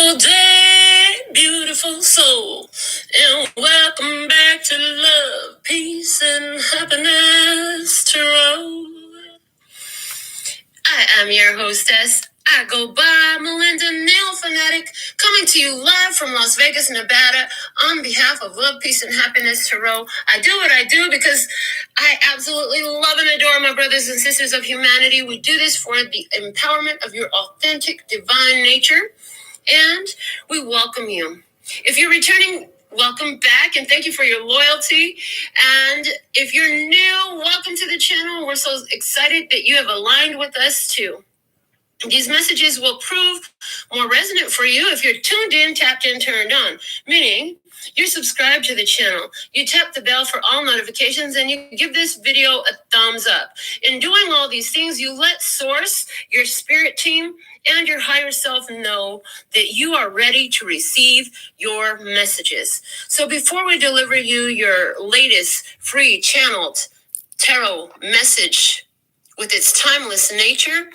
Beautiful day, beautiful soul, and welcome back to Love, Peace, and Happiness Tarot. I am your hostess. I go by Melinda, NailFanatic, coming to you live from Las Vegas, Nevada, on behalf of Love, Peace, and Happiness Tarot. I do what I do because I absolutely love and adore my brothers and sisters of humanity. We do this for the empowerment of your authentic divine nature, and we welcome you. If you're returning, welcome back, and thank you for your loyalty. And if you're new, welcome to the channel. We're so excited that you have aligned with us too. These messages will prove more resonant for you if you're tuned in, tapped in, turned on, meaning you're subscribed to the channel. You tap the bell for all notifications and you give this video a thumbs up. In doing all these things, you let Source, your spirit team, and your higher self know that you are ready to receive your messages. So before we deliver you your latest free channeled tarot message with its timeless nature,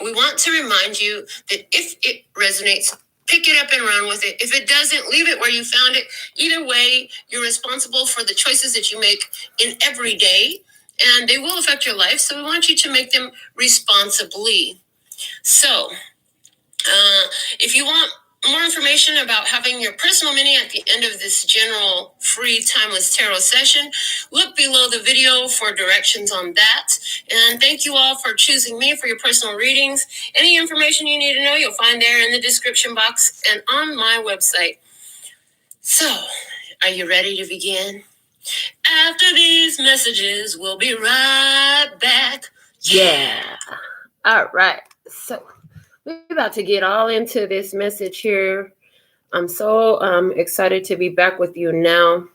we want to remind you that if it resonates, pick it up and run with it. If it doesn't, leave it where you found it. Either way, you're responsible for the choices that you make in every day, and they will affect your life. So we want you to make them responsibly. So, if you want more information about having your personal mini at the end of this general free timeless tarot session, look below the video for directions on that. And thank you all for choosing me for your personal readings. Any information you need to know, you'll find there in the description box and on my website. So, are you ready to begin? After these messages, we'll be right back. Yeah. All right. So, we're about to get all into this message here. I'm so excited to be back with you now.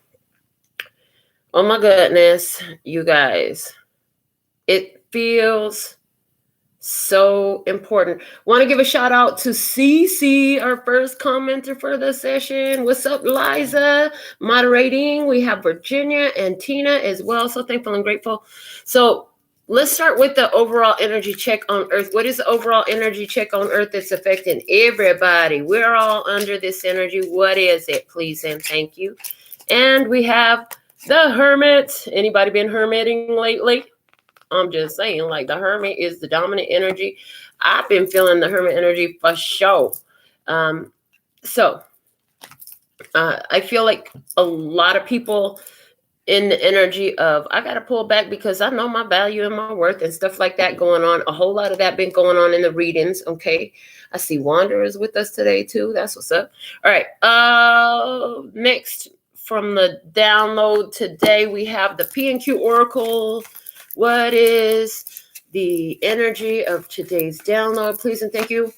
Oh my goodness, you guys. It feels so important. Want to give a shout out to Cece, our first commenter for the session. What's up, Liza? Moderating. We have Virginia and Tina as well. So thankful and grateful. So let's start with the overall energy check on Earth. What is the overall energy check on Earth that's affecting everybody? We're all under this energy. What is it? Please and thank you. And we have the Hermit. Anybody been hermiting lately? I'm just saying, like, the Hermit is the dominant energy. I've been feeling the Hermit energy for sure. I feel like a lot of people in the energy of, I got to pull back because I know my value and my worth and stuff like that going on. A whole lot of that been going on in the readings. Okay. I see Wanderers with us today too. That's what's up. All right. Next from the download today, we have the P&Q Oracle. What is the energy of today's download? Please and thank you.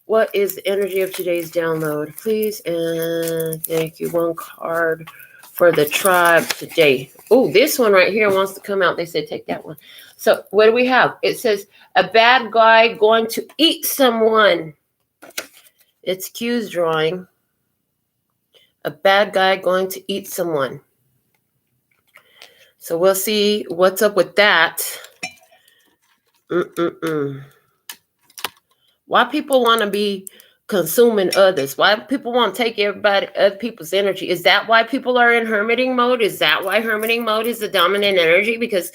What is the energy of today's download? Please and thank you. One card for the tribe today. Oh, this one right here wants to come out. They said take that one. So what do we have? It says a bad guy going to eat someone. It's Q's drawing. A bad guy going to eat someone. So we'll see what's up with that. Why people want to be consuming others? Why people want to take other people's energy? Is that why people are in hermiting mode? Is that why hermiting mode is the dominant energy? Because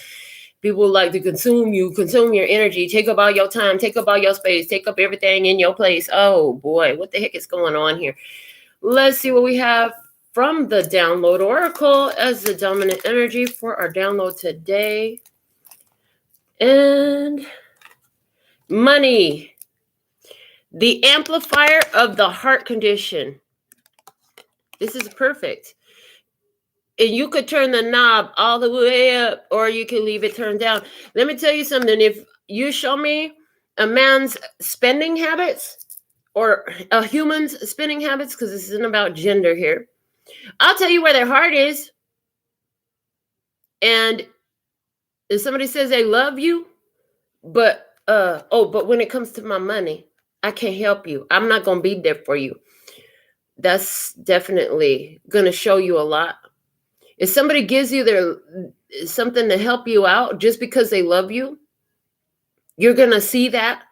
people like to consume you, consume your energy, take up all your time, take up all your space, take up everything in your place. Oh boy, what the heck is going on here? Let's see what we have from the download oracle as the dominant energy for our download today. And money. The amplifier of the heart condition. This is perfect. And you could turn the knob all the way up, or you can leave it turned down. Let me tell you something. If you show me a man's spending habits or a human's spending habits, because this isn't about gender here, I'll tell you where their heart is. And if somebody says they love you, but when it comes to my money, I can't help you. I'm not going to be there for you. That's definitely going to show you a lot. If somebody gives you something to help you out just because they love you, you're going to see that.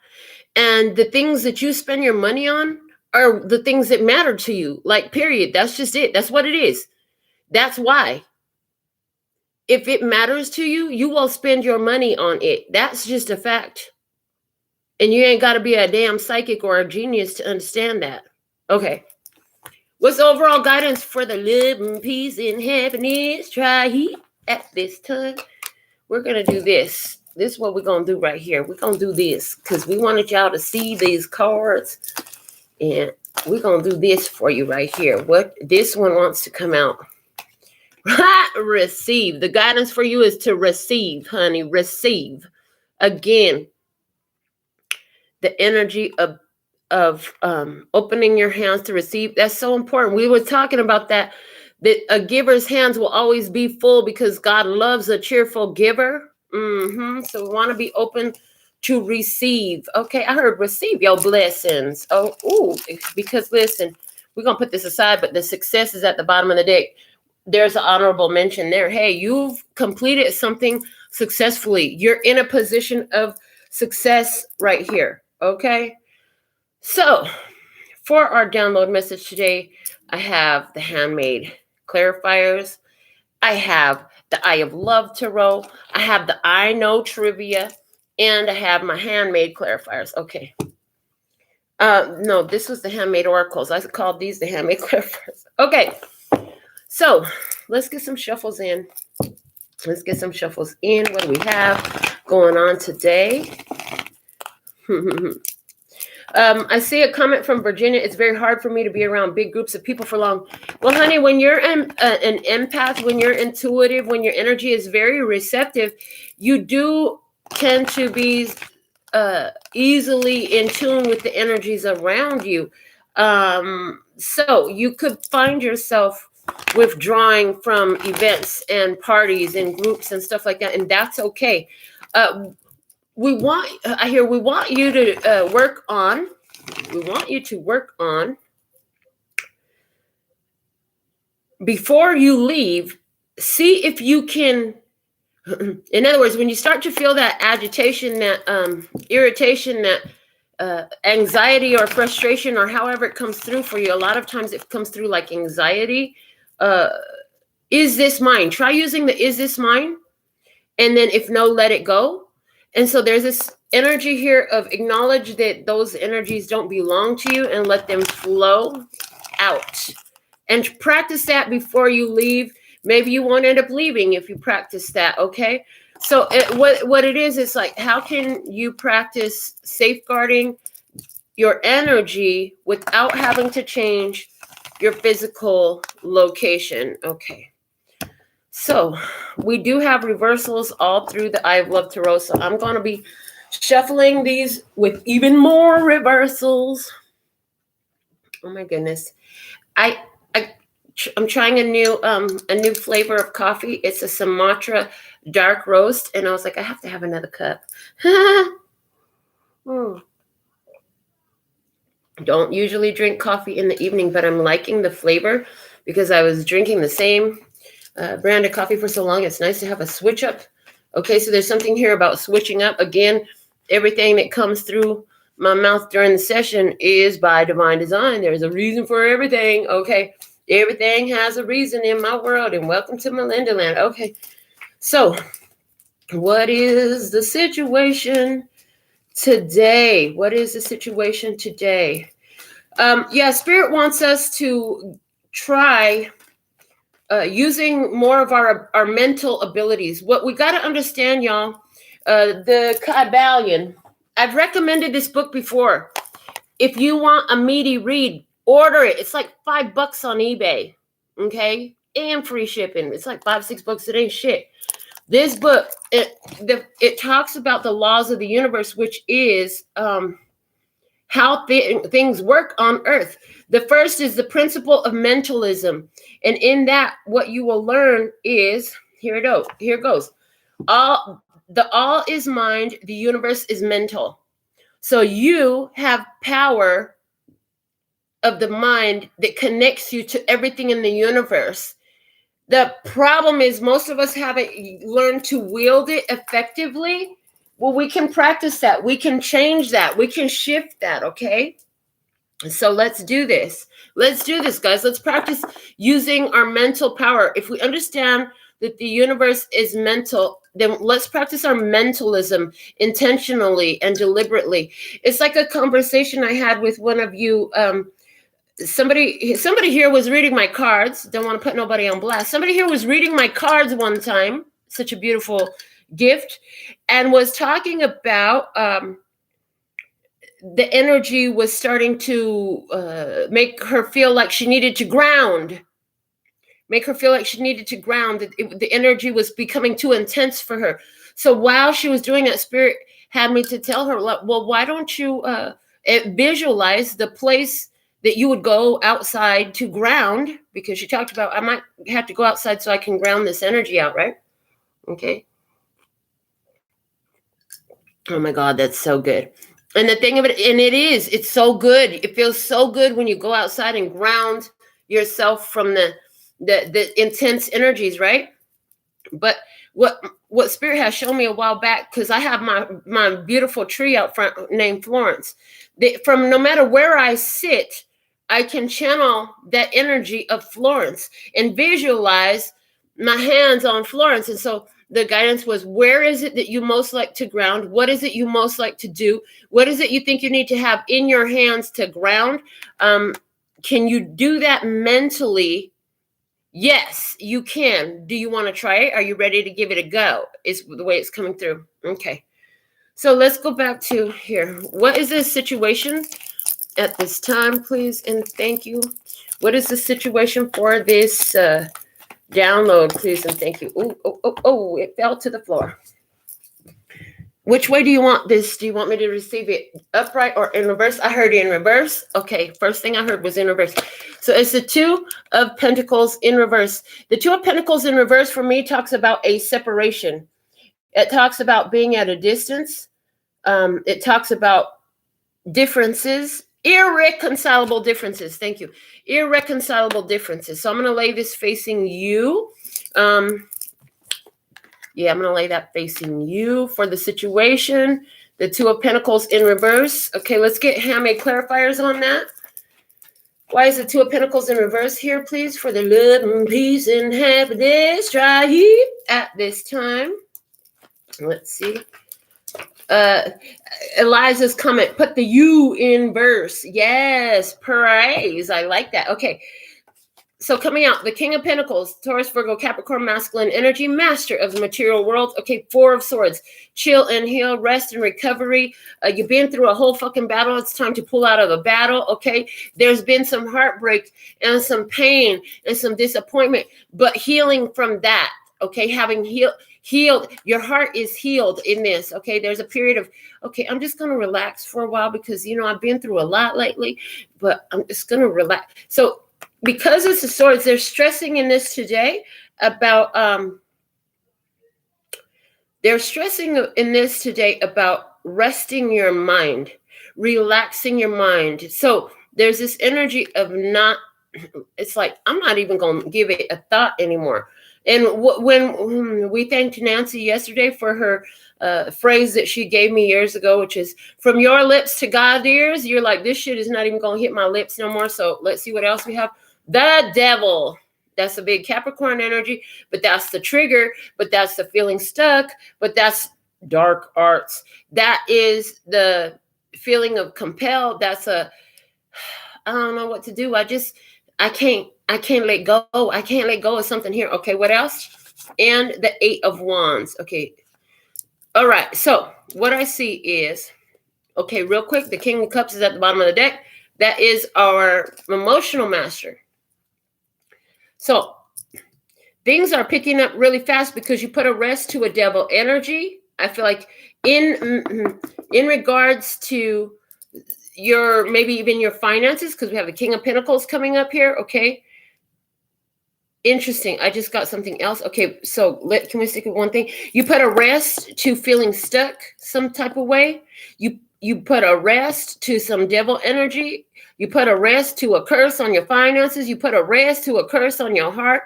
And the things that you spend your money on are the things that matter to you. Like, period. That's just it. That's what it is. That's why. If it matters to you, you will spend your money on it. That's just a fact. And you ain't got to be a damn psychic or a genius to understand that. Okay. What's the overall guidance for the love and peace and happiness? Try heat at this time. We're going to do this. This is what we're going to do right here. We're going to do this because we wanted y'all to see these cards. And we're going to do this for you right here. What this one wants to come out. Receive. The guidance for you is to receive, honey. Receive. Again, the energy of opening your hands to receive. That's so important. We were talking about that a giver's hands will always be full because God loves a cheerful giver. So we want to be open to receive. Okay, I heard receive your blessings. Because listen, we're going to put this aside, but the success is at the bottom of the deck. There's an honorable mention there. Hey, you've completed something successfully. You're in a position of success right here. Okay. So for our download message today, I have the handmade clarifiers. I have the Eye of Love Tarot. I have the I Know Trivia. And I have my handmade clarifiers. Okay. No, this was the handmade oracles. I called these the handmade clarifiers. Okay. So let's get some shuffles in. What do we have going on today? I see a comment from Virginia. It's very hard for me to be around big groups of people for long. Well, honey, when you're an empath, when you're intuitive, when your energy is very receptive, you do tend to be easily in tune with the energies around you. So you could find yourself withdrawing from events and parties and groups and stuff like that, and that's okay. We want you to work on. We want you to work on before you leave. See if you can. In other words, when you start to feel that agitation, that irritation, that anxiety or frustration, or however it comes through for you, a lot of times it comes through like anxiety. Is this mine? Try using the is this mine? And then if no, let it go. And so there's this energy here of acknowledge that those energies don't belong to you and let them flow out. And practice that before you leave. Maybe you won't end up leaving if you practice that, okay? So what it is, it's like, how can you practice safeguarding your energy without having to change your physical location? Okay. So we do have reversals all through the Eye of Love Tarot. So I'm going to be shuffling these with even more reversals. Oh my goodness. I'm trying a new flavor of coffee. It's a Sumatra dark roast. And I was like, I have to have another cup. Don't usually drink coffee in the evening, but I'm liking the flavor because I was drinking the same brand of coffee for so long. It's nice to have a switch up. Okay, so there's something here about switching up. Again, everything that comes through my mouth during the session is by divine design. There's a reason for everything. Okay, everything has a reason in my world. And welcome to Melinda land. Okay, so what is the situation today? What is the situation today? Spirit wants us to try using more of our mental abilities. What we got to understand, y'all, the Kabbalion. I've recommended this book before. If you want a meaty read, order it. It's like $5 on eBay, okay? And free shipping. It's like $5-6. It ain't shit. This book, it talks about the laws of the universe, which is how things work on Earth. The first is the principle of mentalism. And in that, what you will learn is, here it goes. All is mind, the universe is mental. So you have power of the mind that connects you to everything in the universe. The problem is most of us haven't learned to wield it effectively. Well, we can practice that. We can change that. We can shift that, okay? So let's do this. Let's do this, guys. Let's practice using our mental power. If we understand that the universe is mental, then let's practice our mentalism intentionally and deliberately. It's like a conversation I had with one of you. Somebody here was reading my cards. Don't want to put nobody on blast. Somebody here was reading my cards one time. Such a beautiful gift, and was talking about the energy was starting to make her feel like she needed to ground. Make her feel like she needed to ground. The energy was becoming too intense for her. So while she was doing that, Spirit had me to tell her, well, why don't you visualize the place that you would go outside to ground? Because she talked about, I might have to go outside so I can ground this energy out, right? Okay. Oh my God, that's so good. And the thing of it, and it's so good. It feels so good when you go outside and ground yourself from the intense energies, right? But what Spirit has shown me a while back, because I have my beautiful tree out front named Florence. From no matter where I sit, I can channel that energy of Florence and visualize my hands on Florence. And so the guidance was, where is it that you most like to ground? What is it you most like to do? What is it you think you need to have in your hands to ground? Can you do that mentally? Yes, you can. Do you want to try it? Are you ready to give it a go? Is the way it's coming through. Okay. So let's go back to here. What is this situation at this time, please? And thank you. What is the situation for this download, please? And thank you. Oh, it fell to the floor. Which way do you want this? Do you want me to receive it upright or in reverse? I heard in reverse. Okay, first thing I heard was in reverse. So it's the Two of Pentacles in reverse. The Two of Pentacles in reverse for me talks about a separation. It talks about being at a distance. It talks about differences, irreconcilable differences. Thank you. Irreconcilable differences. So I'm going to lay this facing you. Yeah, I'm going to lay that facing you for the situation. The Two of Pentacles in reverse. Okay, let's get handmade clarifiers on that. Why is the Two of Pentacles in reverse here, please? For the love and peace and happiness right at this time. Let's see. Eliza's comment, put the U in verse. Yes, praise. I like that. Okay. So coming out, the King of Pentacles, Taurus, Virgo, Capricorn, masculine energy, master of the material world. Okay, Four of Swords, chill and heal, rest and recovery. You've been through a whole fucking battle. It's time to pull out of the battle, okay? There's been some heartbreak and some pain and some disappointment, but healing from that, okay? Having healed, your heart is healed in this, okay? There's a period of, okay, I'm just going to relax for a while because, you know, I've been through a lot lately, but I'm just going to relax. So, because it's the swords, they're stressing in this today about resting your mind, relaxing your mind. So there's this energy of it's like, I'm not even going to give it a thought anymore. And when we thanked Nancy yesterday for her phrase that she gave me years ago, which is from your lips to God's ears, you're like, this shit is not even going to hit my lips no more. So let's see what else we have. The devil. That's a big Capricorn energy, but that's the trigger, but that's the feeling stuck, but that's dark arts. That is the feeling of compelled. That's I don't know what to do. I can't let go. I can't let go of something here. Okay, what else? And the Eight of Wands. Okay. All right. So what I see is, okay, real quick, the King of Cups is at the bottom of the deck. That is our emotional master. So things are picking up really fast because you put a rest to a devil energy. I feel like in regards to your, maybe even your finances, because we have the King of Pentacles coming up here. Okay. Interesting. I just got something else. Okay. So can we stick with one thing? You put a rest to feeling stuck some type of way. You put a rest to some devil energy. You put a rest to a curse on your finances. You put a rest to a curse on your heart.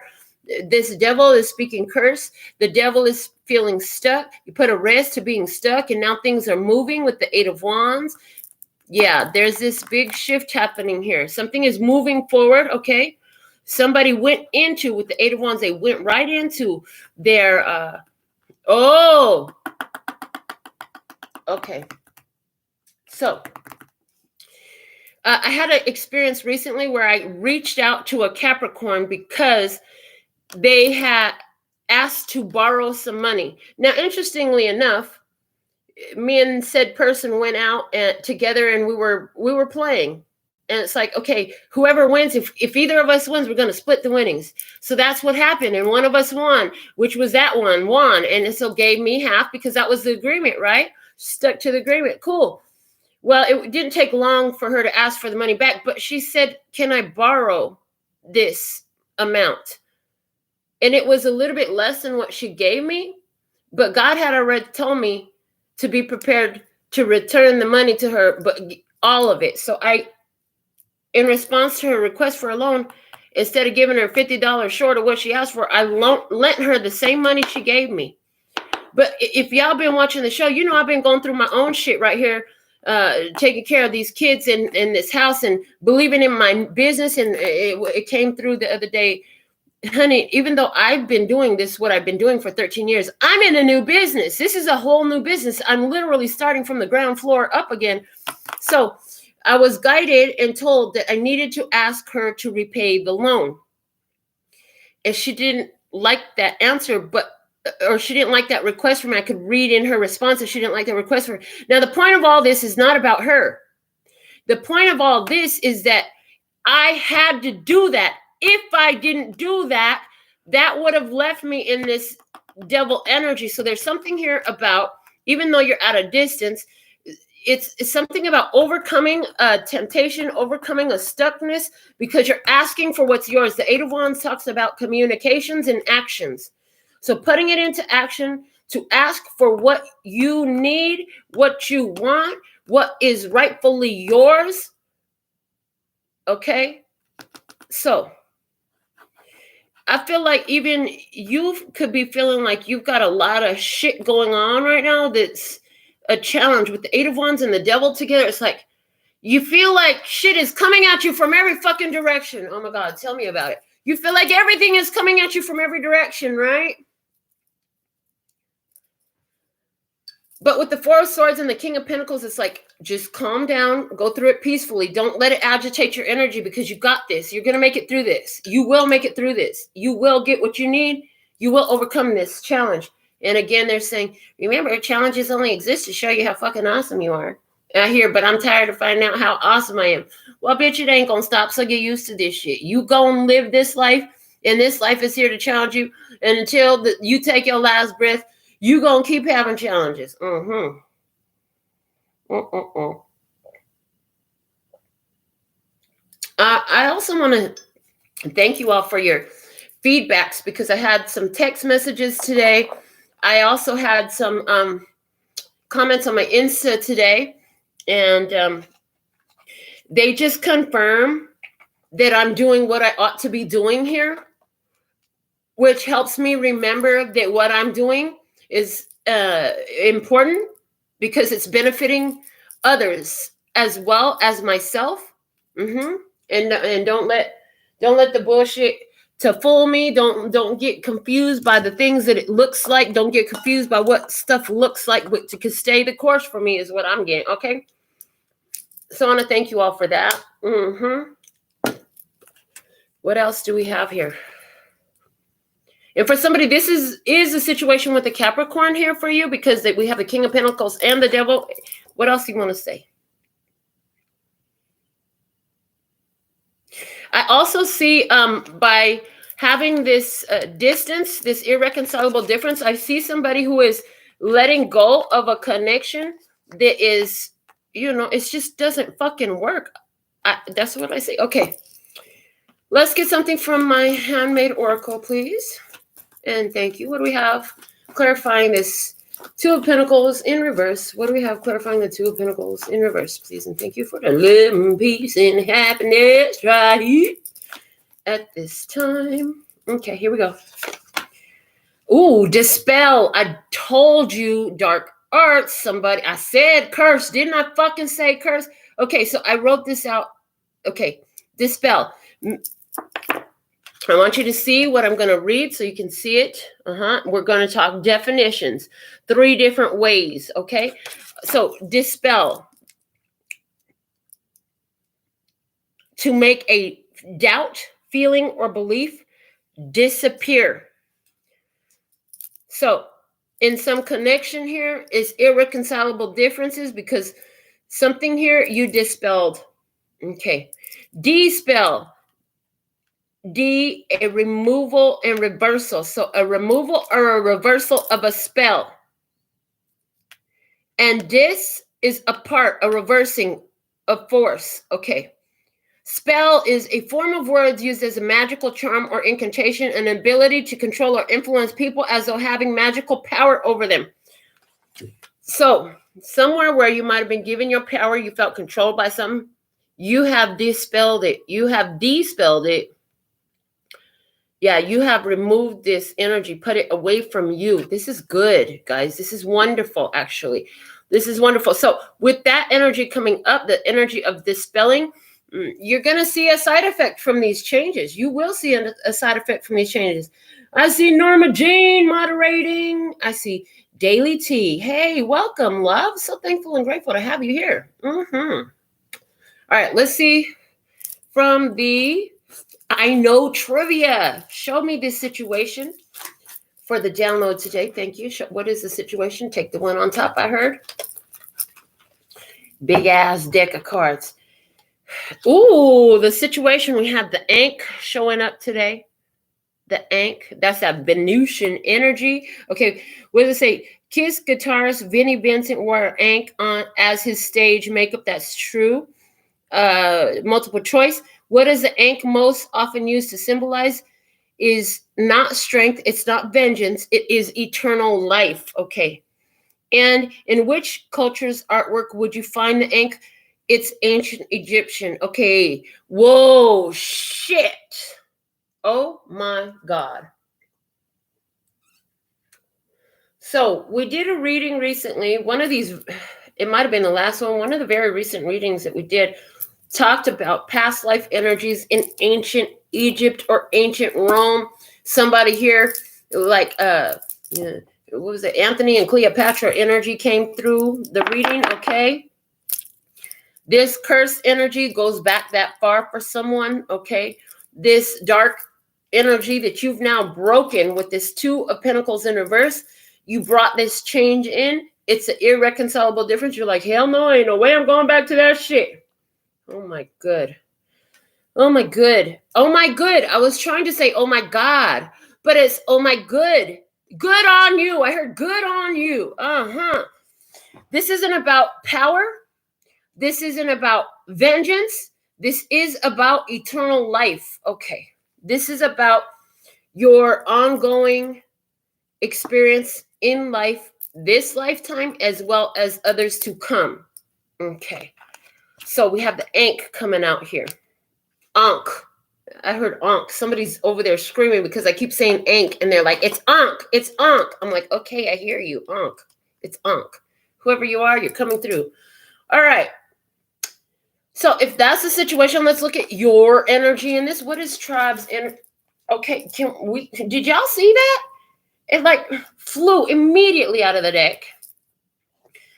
This devil is speaking curse. The devil is feeling stuck. You put a rest to being stuck, and now things are moving with the Eight of Wands. Yeah, there's this big shift happening here. Something is moving forward, okay? Somebody went into, with the Eight of Wands, they went right into their, okay. So, I had an experience recently where I reached out to a Capricorn because they had asked to borrow some money. Now, interestingly enough, me and said person went out together and we were playing. And it's like, okay, whoever wins, if either of us wins, we're going to split the winnings. So that's what happened. And one of us won, which was that one won. And so gave me half because that was the agreement, right? Stuck to the agreement. Cool. Well, it didn't take long for her to ask for the money back, but she said, can I borrow this amount? And it was a little bit less than what she gave me, but God had already told me to be prepared to return the money to her, but all of it. So I, in response to her request for a loan, instead of giving her $50 short of what she asked for, I lent her the same money she gave me. But if y'all been watching the show, you know I've been going through my own shit right here, taking care of these kids in this house and believing in my business. And it came through the other day. Honey, even though I've been doing this, what I've been doing for 13 years, I'm in a new business. This is a whole new business. I'm literally starting from the ground floor up again. So I was guided and told that I needed to ask her to repay the loan. And she didn't like that answer, or she didn't like that request from me. I could read in her response that she didn't like that request from her. Now, the point of all this is not about her. The point of all this is that I had to do that. If I didn't do that, that would have left me in this devil energy. So there's something here about, even though you're at a distance, it's something about overcoming a temptation, overcoming a stuckness, because you're asking for what's yours. The Eight of Wands talks about communications and actions. So putting it into action to ask for what you need, what you want, what is rightfully yours. Okay? So I feel like even you could be feeling like you've got a lot of shit going on right now that's a challenge with the Eight of Wands and the devil together. It's like you feel like shit is coming at you from every fucking direction. Oh my God, tell me about it. You feel like everything is coming at you from every direction, right? But with the Four of Swords and the King of Pentacles, it's like, just calm down, go through it peacefully. Don't let it agitate your energy, because you got this. You're going to make it through this. You will make it through this. You will get what you need. You will overcome this challenge. And again, they're saying, remember, challenges only exist to show you how fucking awesome you are. And I hear, but I'm tired of finding out how awesome I am. Well, bitch, it ain't going to stop, so get used to this shit. You go and live this life, and this life is here to challenge you. And until you take your last breath, you going to keep having challenges. I also want to thank you all for your feedbacks, because I had some text messages today. I also had some comments on my Insta today, and they just confirm that I'm doing what I ought to be doing here, which helps me remember that what I'm doing is important, because it's benefiting others as well as myself. And don't let the bullshit to fool me. Don't get confused by the things that it looks like. Don't get confused by what stuff looks like. But to stay the course for me is what I'm getting. Okay. So I want to thank you all for that. What else do we have here? And for somebody, this is a situation with the Capricorn here for you, because we have the King of Pentacles and the Devil. What else do you want to say? I also see by having this distance, this irreconcilable difference, I see somebody who is letting go of a connection that is, it just doesn't fucking work. That's what I say. Okay. Let's get something from my handmade oracle, please. And thank you. What do we have? Clarifying this Two of Pentacles in reverse. What do we have clarifying the Two of Pentacles in reverse, please? And thank you for the love and peace and happiness right here at this time. Okay, here we go. Ooh, dispel. I told you dark arts. Somebody, I said curse. Didn't I fucking say curse? Okay, so I wrote this out. Okay, dispel. I want you to see what I'm going to read so you can see it. We're going to talk definitions, 3 different ways, okay? So dispel. To make a doubt, feeling, or belief disappear. So in some connection here is irreconcilable differences because something here you dispelled. Okay. Dispel. D, a removal and reversal. So a removal or a reversal of a spell. And dis is a part, a reversing of force. Okay. Spell is a form of words used as a magical charm or incantation, an ability to control or influence people as though having magical power over them. So somewhere where you might have been given your power, you felt controlled by something, you have dispelled it. You have dispelled it. Yeah, you have removed this energy, put it away from you. This is good, guys. This is wonderful, actually. This is wonderful. So with that energy coming up, the energy of dispelling, you're going to see a side effect from these changes. You will see a side effect from these changes. I see Norma Jean moderating. I see Daily T. Hey, welcome, love. So thankful and grateful to have you here. All right, let's see from the I Know Trivia. Show me this situation for the download today. Thank you. What is the situation? Take the one on top, I heard. Big ass deck of cards. Ooh, the situation. We have the Ankh showing up today. The Ankh. That's that Venusian energy. Okay, what does it say? Kiss guitarist Vinnie Vincent wore Ankh on as his stage makeup. That's true. Multiple choice. What is the Ankh most often used to symbolize? Is not strength. It's not vengeance. It is eternal life. Okay. And in which culture's artwork would you find the Ankh? It's ancient Egyptian. Okay. Whoa, shit. Oh my God. So we did a reading recently. One of these, it might have been the last one. One of the very recent readings that we did talked about past life energies in ancient Egypt or ancient Rome. Somebody here, like, what was it? Anthony and Cleopatra energy came through the reading, okay? This cursed energy goes back that far for someone, okay? This dark energy that you've now broken with this 2 of Pentacles in reverse, you brought this change in. It's an irreconcilable difference. You're like, hell no, ain't no way I'm going back to that shit. Oh my good. Oh my good. Oh my good. I was trying to say, oh my God, but it's, oh my good. Good on you. I heard good on you. This isn't about power. This isn't about vengeance. This is about eternal life. Okay. This is about your ongoing experience in life, this lifetime, as well as others to come. Okay. So we have the Ankh coming out here. Ankh. I heard Ankh. Somebody's over there screaming because I keep saying Ankh, and they're like, it's Ankh. It's Ankh. I'm like, okay, I hear you. Ankh. It's Ankh. Whoever you are, you're coming through. All right. So if that's the situation, let's look at your energy in this. What is tribe's energy? Okay, did y'all see that? It like flew immediately out of the deck.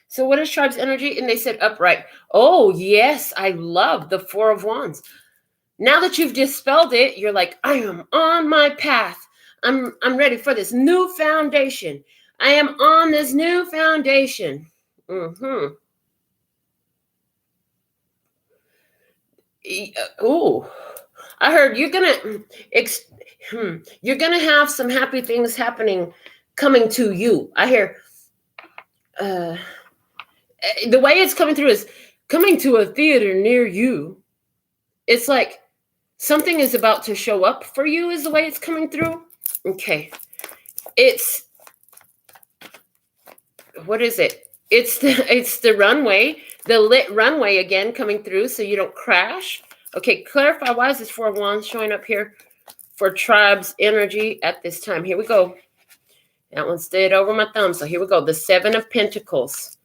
So what is tribe's energy? And they said upright. Oh, yes, I love the 4 of Wands. Now that you've dispelled it, you're like, I am on my path. I'm ready for this new foundation. I am on this new foundation. Ooh, I heard you're gonna have some happy things coming to you. I hear the way it's coming through is coming to a theater near you. It's like something is about to show up for you is the way it's coming through. Okay. What is it? It's the runway, the lit runway again coming through so you don't crash. Okay, clarify why is this 4 of Wands showing up here for tribe's energy at this time. Here we go. That one stayed over my thumb. So here we go. The 7 of Pentacles.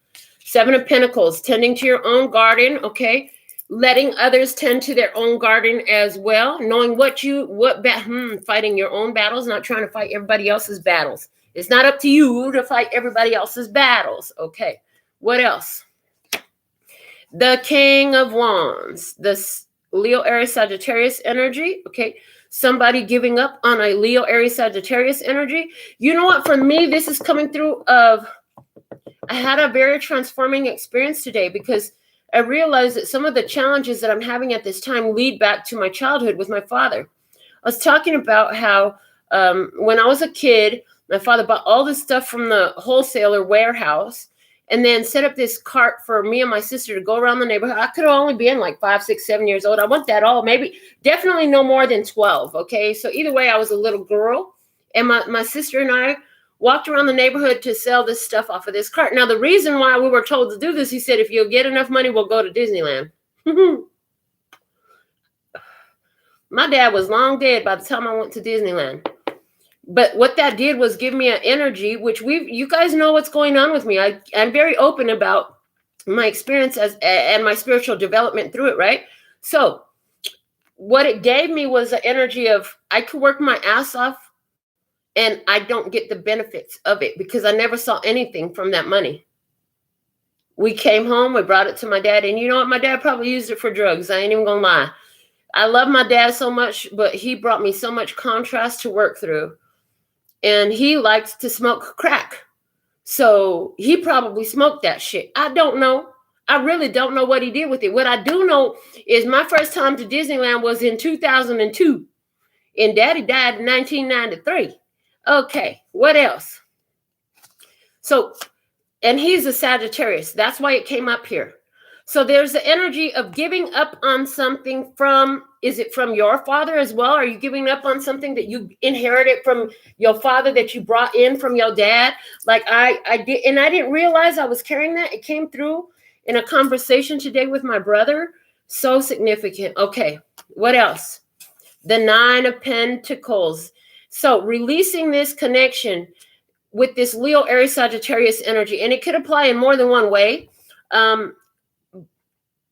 Seven of Pentacles, tending to your own garden, okay? Letting others tend to their own garden as well. Knowing fighting your own battles, not trying to fight everybody else's battles. It's not up to you to fight everybody else's battles, okay? What else? The King of Wands, the Leo, Aries, Sagittarius energy, okay? Somebody giving up on a Leo, Aries, Sagittarius energy. You know what? For me, this is coming through of, I had a very transforming experience today because I realized that some of the challenges that I'm having at this time lead back to my childhood with my father. I was talking about how when I was a kid, my father bought all this stuff from the wholesaler warehouse and then set up this cart for me and my sister to go around the neighborhood. I could have only been like 5, 6, 7 years old. I want that all, definitely no more than 12. Okay. So either way, I was a little girl and my sister and I walked around the neighborhood to sell this stuff off of this cart. Now, the reason why we were told to do this, he said, if you'll get enough money, we'll go to Disneyland. My dad was long dead by the time I went to Disneyland. But what that did was give me an energy, which you guys know what's going on with me. I'm very open about my experience and my spiritual development through it, right? So what it gave me was the energy of I could work my ass off and I don't get the benefits of it because I never saw anything from that money. We came home, we brought it to my dad, and you know what? My dad probably used it for drugs. I ain't even gonna lie. I love my dad so much, but he brought me so much contrast to work through. And he likes to smoke crack. So he probably smoked that shit. I don't know. I really don't know what he did with it. What I do know is my first time to Disneyland was in 2002. And Daddy died in 1993. Okay, what else? So, and he's a Sagittarius. That's why it came up here. So there's the energy of giving up on something is it from your father as well? Are you giving up on something that you inherited from your father that you brought in from your dad? Like I did, and I didn't realize I was carrying that. It came through in a conversation today with my brother. So significant. Okay, what else? The Nine of Pentacles. So releasing this connection with this Leo, Aries, Sagittarius energy, and it could apply in more than one way.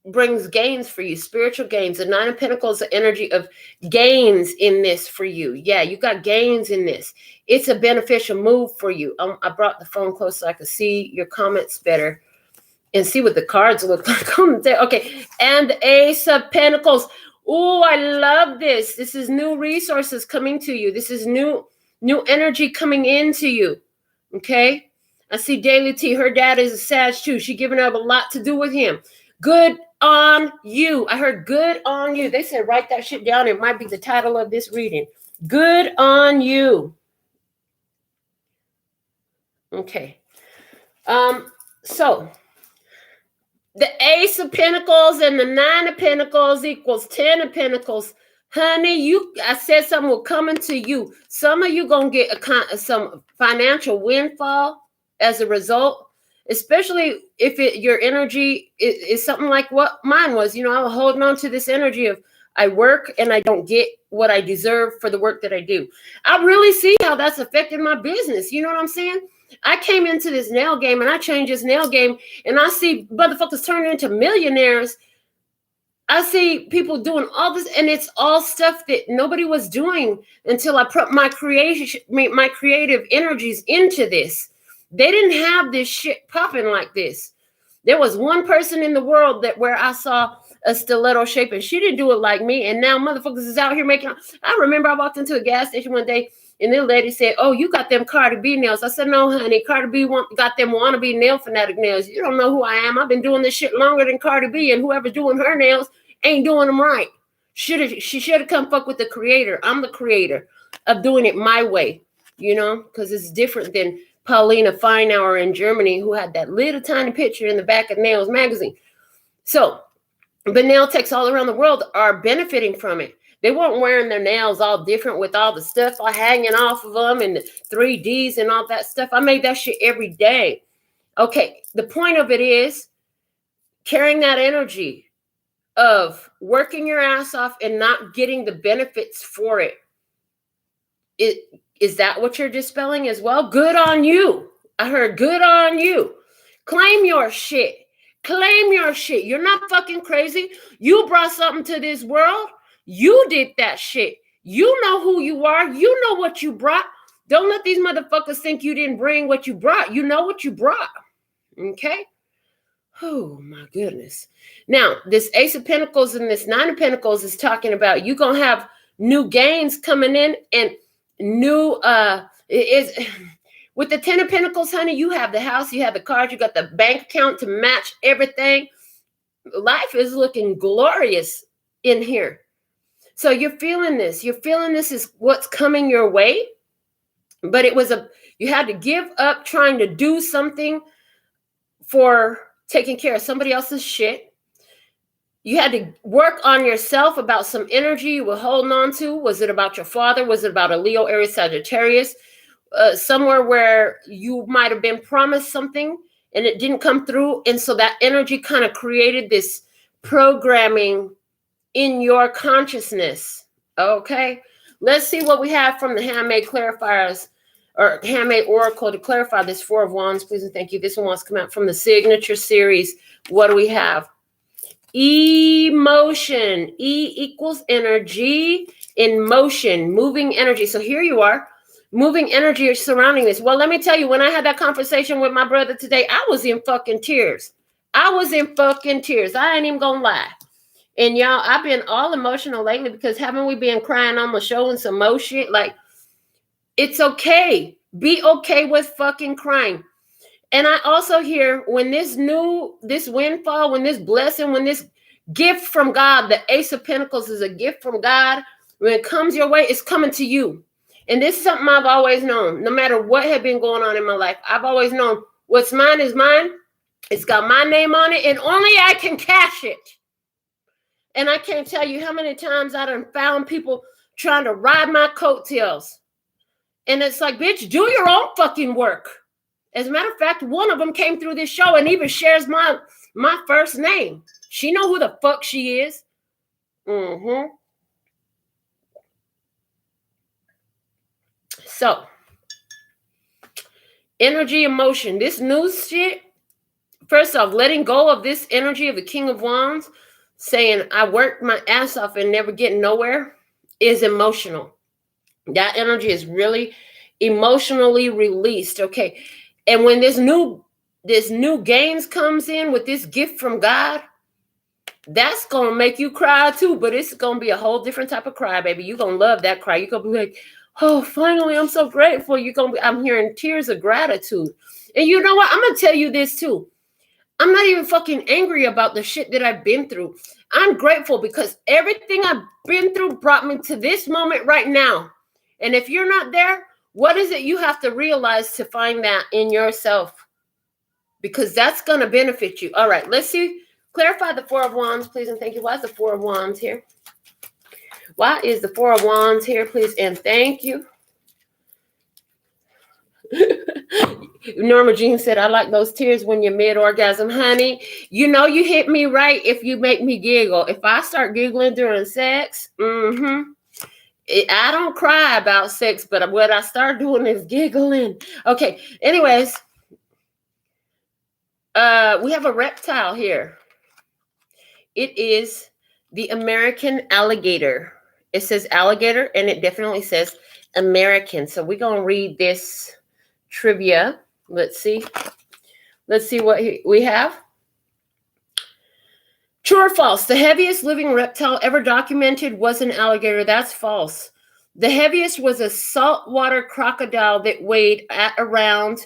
Brings gains for you, spiritual gains. The Nine of Pentacles, the energy of gains in this for you. Yeah, you got gains in this. It's a beneficial move for you. I brought the phone close so I could see your comments better and see what the cards look like. Okay, and the Ace of Pentacles. Oh, I love this. This is new resources coming to you. This is new energy coming into you. Okay, I see Daily T. Her dad is a Sag too. She giving up a lot to do with him. Good on you. I heard good on you. They said write that shit down. It might be the title of this reading. Good on you. Okay. So the Ace of Pentacles and the Nine of Pentacles equals 10 of Pentacles. Honey, I said something will come into you. Some of you gonna get some financial windfall as a result. Especially if your energy is something like what mine was. You know, I was holding on to this energy of I work and I don't get what I deserve for the work that I do. I really see how that's affected my business. You know what I'm saying? I came into this nail game and I changed this nail game and I see motherfuckers turning into millionaires. I see people doing all this and it's all stuff that nobody was doing until I put my creative energies into this. They didn't have this shit popping like this. There was one person in the world where I saw a stiletto shape and she didn't do it like me. And now motherfuckers is out here making. I remember I walked into a gas station one day and the lady said, oh, you got them Cardi B nails. I said, no, honey, Cardi B got them wannabe NailFanatic nails. You don't know who I am. I've been doing this shit longer than Cardi B, and whoever's doing her nails ain't doing them right. She should have come fuck with the creator. I'm the creator of doing it my way, you know, because it's different than Paulina Feinauer in Germany, who had that little tiny picture in the back of Nails magazine. So, but nail techs all around the world are benefiting from it. They weren't wearing their nails all different with all the stuff hanging off of them and the 3Ds and all that stuff. I made that shit every day. Okay, the point of it is carrying that energy of working your ass off and not getting the benefits for it. Is that what you're dispelling as well? Good on you. I heard good on you. Claim your shit. Claim your shit. You're not fucking crazy. You brought something to this world. You did that shit. You know who you are. You know what you brought. Don't let these motherfuckers think you didn't bring what you brought. You know what you brought. Okay? Oh, my goodness. Now, this Ace of Pentacles and this Nine of Pentacles is talking about you're going to have new gains coming in and new, with the Ten of Pentacles, honey, you have the house, you have the cars, you got the bank account to match everything. Life is looking glorious in here. So you're feeling this. You're feeling this is what's coming your way. But you had to give up trying to do something for taking care of somebody else's shit. You had to work on yourself about some energy you were holding on to. Was it about your father? Was it about a Leo, Aries, Sagittarius? Somewhere where you might have been promised something and it didn't come through. And so that energy kind of created this programming in your consciousness. Okay. Let's see what we have from the Handmade Clarifiers or Handmade Oracle to clarify this Four of Wands, please and thank you. This one wants to come out from the Signature Series. What do we have? Emotion. E equals energy in motion, moving energy. So here you are. Moving energy surrounding this. Well, let me tell you, when I had that conversation with my brother today, I was in fucking tears. I ain't even gonna lie. And y'all, I've been all emotional lately because haven't we been crying on the show and some more shit? Like, it's okay. Be okay with fucking crying. And I also hear when this windfall, when this blessing, when this gift from God, the Ace of Pentacles is a gift from God. When it comes your way, it's coming to you. And this is something I've always known. No matter what had been going on in my life, I've always known what's mine is mine. It's got my name on it, and only I can cash it. And I can't tell you how many times I done found people trying to ride my coattails. And it's like, bitch, do your own fucking work. As a matter of fact, one of them came through this show and even shares my first name. She know who the fuck she is. Mm-hmm. So, energy, emotion, this new shit, first off, letting go of this energy of the King of Wands, saying I worked my ass off and never getting nowhere, is emotional. That energy is really emotionally released, okay? And when this new gains comes in with this gift from God, that's going to make you cry too, but it's going to be a whole different type of cry, baby. You're going to love that cry. You're going to be like, oh, finally, I'm so grateful. I'm hearing tears of gratitude. And you know what? I'm going to tell you this too. I'm not even fucking angry about the shit that I've been through. I'm grateful because everything I've been through brought me to this moment right now. And if you're not there, what is it you have to realize to find that in yourself? Because that's going to benefit you. All right, let's see. Clarify the Four of Wands, please, and thank you. Why is the Four of Wands here? Why is the Four of Wands here, please, and thank you. Norma Jean said, I like those tears when you're mid-orgasm, honey. You know you hit me right if you make me giggle. If I start giggling during sex, I don't cry about sex, but what I start doing is giggling. Okay, anyways, we have a reptile here. It is the American alligator. It says alligator, and it definitely says American. So we're going to read this trivia. Let's see. Let's see what we have. True or false? The heaviest living reptile ever documented was an alligator. That's false. The heaviest was a saltwater crocodile that weighed at around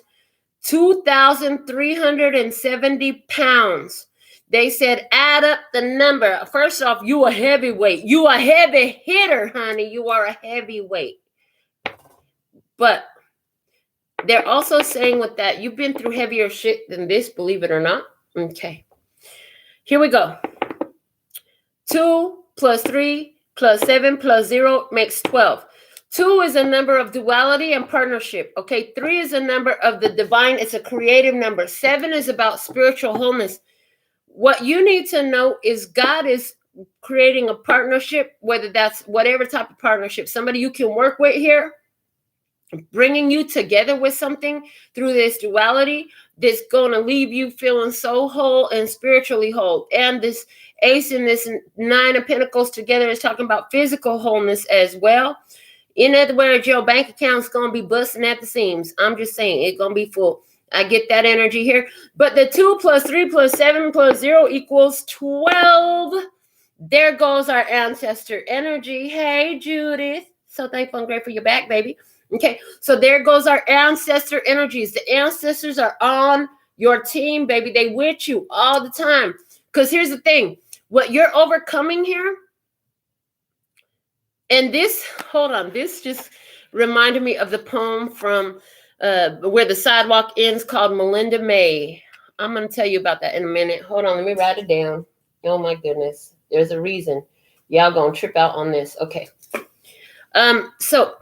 2,370 pounds. They said, add up the number. First off, you a heavyweight. You a heavy hitter, honey. You are a heavyweight. But they're also saying with that, you've been through heavier shit than this, believe it or not. Okay. Here we go. 2 plus 3 plus 7 plus 0 makes 12. 2 is a number of duality and partnership. Okay. 3 is a number of the divine. It's a creative number. 7 is about spiritual wholeness. What you need to know is God is creating a partnership, whether that's whatever type of partnership, somebody you can work with here, bringing you together with something through this duality. that's going to leave you feeling so whole and spiritually whole. And this Ace and this Nine of Pentacles together is talking about physical wholeness as well. In other words, your bank account's going to be busting at the seams. I'm just saying, it's going to be full. I get that energy here. But the 2 plus 3 plus 7 plus 0 equals 12. There goes our ancestor energy. Hey, Judith. So thankful and grateful you're back, baby. Okay, so there goes our ancestor energies. The ancestors are on your team, baby. They with you all the time. Because here's the thing. What you're overcoming here, and this, hold on, this just reminded me of the poem from Where the Sidewalk Ends called Melinda May. I'm going to tell you about that in a minute. Hold on, let me write it down. Oh, my goodness. There's a reason. Y'all going to trip out on this. Okay. So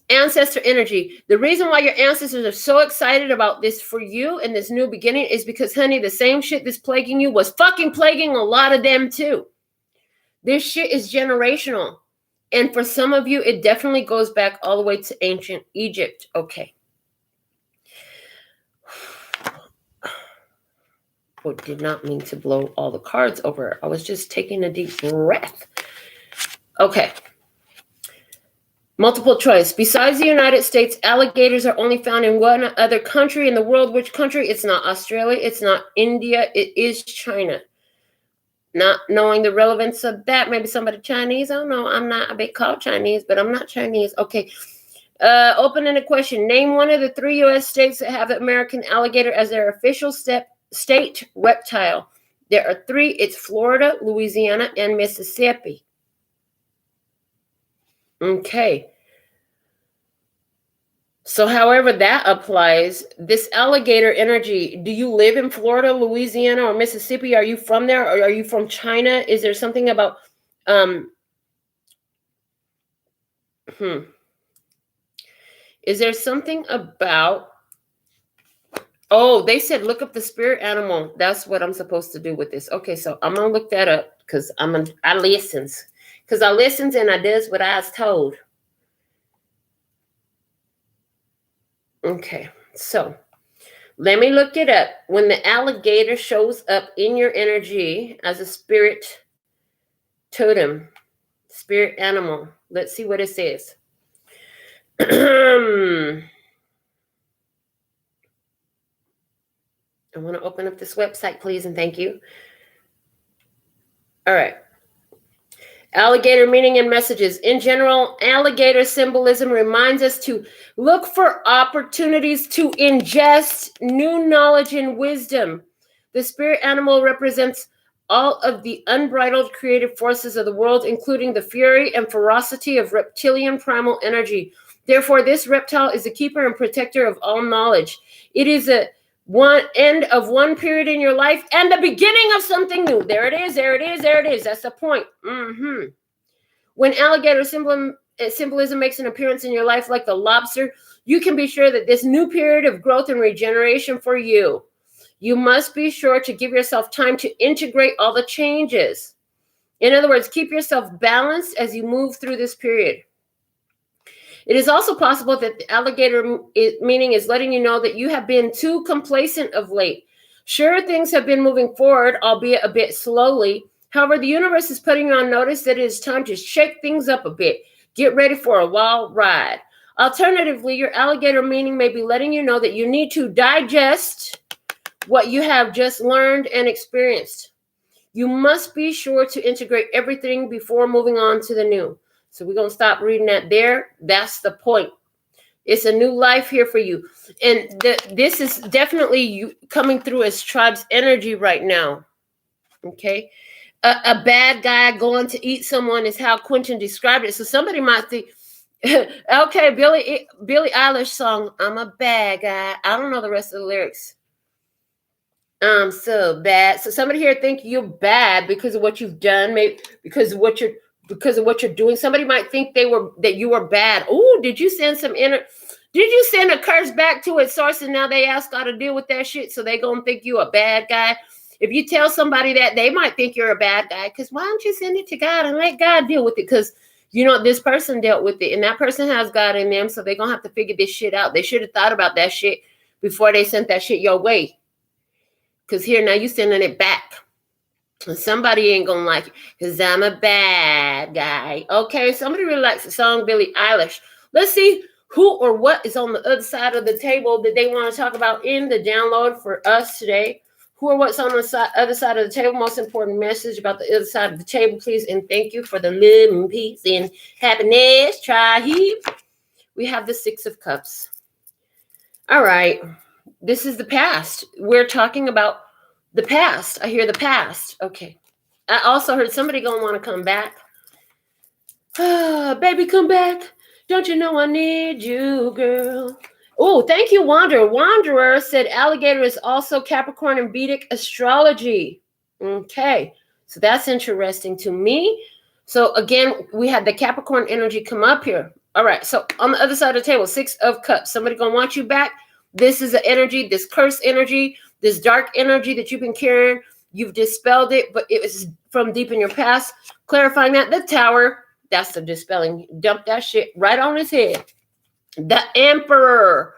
ancestor energy. The reason why your ancestors are so excited about this for you and this new beginning is because, honey, the same shit that's plaguing you was fucking plaguing a lot of them too. This shit is generational. And for some of you, it definitely goes back all the way to ancient Egypt. Okay. Oh, did not mean to blow all the cards over. I was just taking a deep breath. Okay. Multiple choice. Besides the United States, alligators are only found in one other country in the world. Which country? It's not Australia. It's not India. It is China. Not knowing the relevance of that. Maybe somebody Chinese. I don't know. I'm not a bit called Chinese, but I'm not Chinese. Okay. Open-ended question. Name one of the 3 U.S. states that have the American alligator as their official state reptile. There are 3. It's Florida, Louisiana, and Mississippi. Okay. So however that applies, this alligator energy, do you live in Florida, Louisiana, or Mississippi? Are you from there, or are you from China? Is there something about is there something about, oh, they said look up the spirit animal. That's what I'm supposed to do with this. Okay, so I'm gonna look that up because I listens. Because I listens and I does what I was told. Okay, so let me look it up. When the alligator shows up in your energy as a spirit totem, spirit animal, let's see what it says. I want to open up this website, please, and thank you. All right. Alligator meaning and messages. In general, alligator symbolism reminds us to look for opportunities to ingest new knowledge and wisdom. The spirit animal represents all of the unbridled creative forces of the world, including the fury and ferocity of reptilian primal energy. Therefore, this reptile is the keeper and protector of all knowledge. It is a one end of one period in your life and the beginning of something new. There it is, there it is, there it is. That's the point. When alligator symbolism makes an appearance in your life like the lobster, you can be sure that this new period of growth and regeneration for you. You must be sure to give yourself time to integrate all the changes. In other words, keep yourself balanced as you move through this period. It is also possible that the alligator meaning is letting you know that you have been too complacent of late. Sure, things have been moving forward, albeit a bit slowly. However, the universe is putting you on notice that it is time to shake things up a bit. Get ready for a wild ride. Alternatively, your alligator meaning may be letting you know that you need to digest what you have just learned and experienced. You must be sure to integrate everything before moving on to the new. So we're going to stop reading that there. That's the point. It's a new life here for you. And this is definitely you coming through as tribe's energy right now. Okay. A bad guy going to eat someone is how Quentin described it. So somebody might think, okay, Billie Eilish song, I'm a bad guy. I don't know the rest of the lyrics. I'm so bad. So somebody here think you're bad because of what you've done, maybe because of what you're doing. Somebody might think that you were bad. Oh, did you send a curse back to its source and now they ask God to deal with that shit? So they gonna think you a bad guy. If you tell somebody that, they might think you're a bad guy. Because why don't you send it to God and let God deal with it? Because this person dealt with it and that person has God in them. So they're gonna have to figure this shit out. They should have thought about that shit before they sent that shit your way. Because here now you sending it back. Somebody ain't gonna like it because I'm a bad guy. Okay, somebody really likes the song Billie Eilish. Let's see who or what is on the other side of the table that they want to talk about in the download for us today. Who or what's on the other side of the table? Most important message about the other side of the table, please. And thank you for the love and peace and happiness. Try here. We have the Six of Cups. All right. This is the past. We're talking about the past. I hear the past. Okay. I also heard somebody gonna want to come back. Baby, come back. Don't you know I need you, girl? Oh, thank you, Wanderer. Wanderer said alligator is also Capricorn and Vedic astrology. Okay. So that's interesting to me. So again, we had the Capricorn energy come up here. All right. So on the other side of the table, Six of Cups. Somebody gonna want you back. This is the energy, this curse energy, this dark energy that you've been carrying. You've dispelled it, but it was from deep in your past. Clarifying that, the Tower, that's the dispelling. Dump that shit right on his head. The Emperor,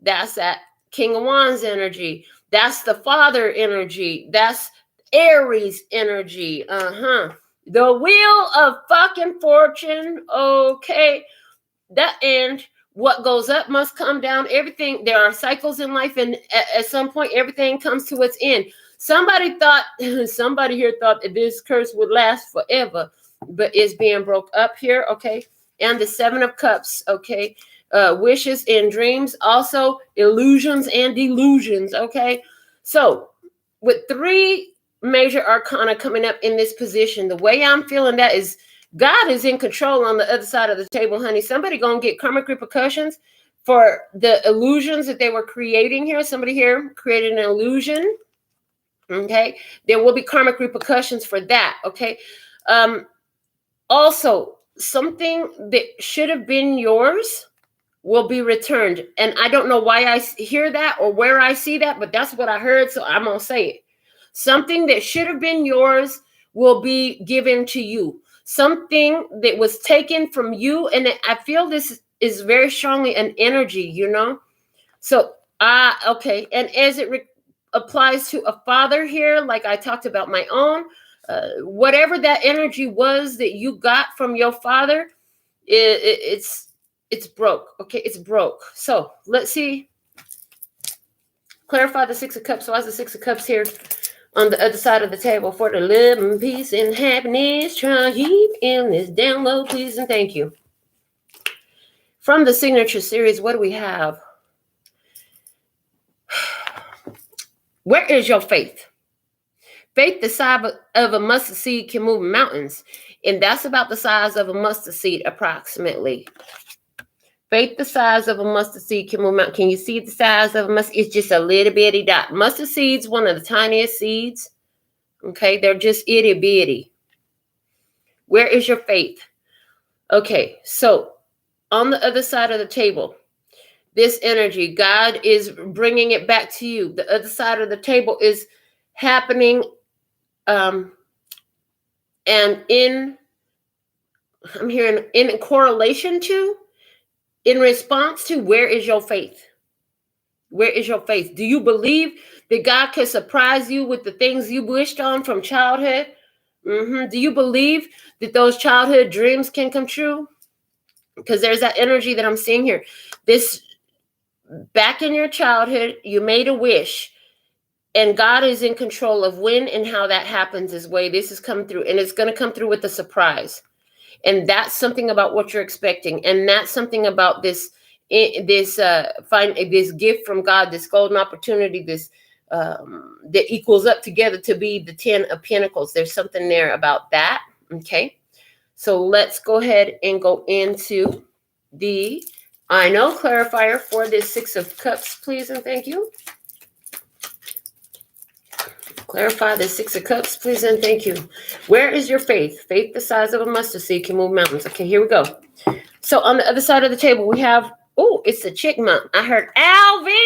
that's that King of Wands energy. That's the Father energy. That's Aries energy. The Wheel of fucking Fortune. Okay. That end. What goes up must come down. Everything, there are cycles in life, and at some point, everything comes to its end. Somebody here thought that this curse would last forever, but it's being broke up here, okay? And the Seven of Cups, okay? Wishes and dreams, also illusions and delusions, okay? So, with three major arcana coming up in this position, the way I'm feeling that is God is in control on the other side of the table, honey. Somebody gonna get karmic repercussions for the illusions that they were creating here. Somebody here created an illusion. Okay. There will be karmic repercussions for that. Okay. Also, something that should have been yours will be returned. And I don't know why I hear that or where I see that, but that's what I heard. So I'm gonna say it. Something that should have been yours will be given to you. Something that was taken from you. And I feel this is very strongly an energy, you know? So, okay. And as it applies to a father here, like I talked about my own, whatever that energy was that you got from your father, it's broke. Okay. It's broke. So let's see. Clarify the Six of Cups. So why is the Six of Cups here? On the other side of the table for the love and peace and happiness. Try in this download, please, and thank you. From the signature series, what do we have? Where is your faith? Faith the size of a mustard seed can move mountains. And that's about the size of a mustard seed approximately. Faith the size of a mustard seed can move mountains. Can you see the size of a mustard? It's just a little bitty dot. Mustard seeds, one of the tiniest seeds. Okay, they're just itty bitty. Where is your faith? Okay, so on the other side of the table, this energy, God is bringing it back to you. The other side of the table is happening, and I'm hearing in correlation to, in response to, where is your faith? Where is your faith? Do you believe that God can surprise you with the things you wished on from childhood? Do you believe that those childhood dreams can come true? Because there's that energy that I'm seeing here. This, back in your childhood, you made a wish, and God is in control of when and how that happens. Is way this is coming through, and it's going to come through with a surprise. And that's something about what you're expecting, and that's something about this gift from God, this golden opportunity, this that equals up together to be the 10 of Pentacles. There's something there about that. Okay, so let's go ahead and go into the I know clarifier for this Six of Cups, please and thank you. Clarify the Six of Cups, please and thank you. Where is your faith? Faith the size of a mustard seed can move mountains. Okay, here we go. So on the other side of the table, we have, it's a chipmunk. I heard Alvin.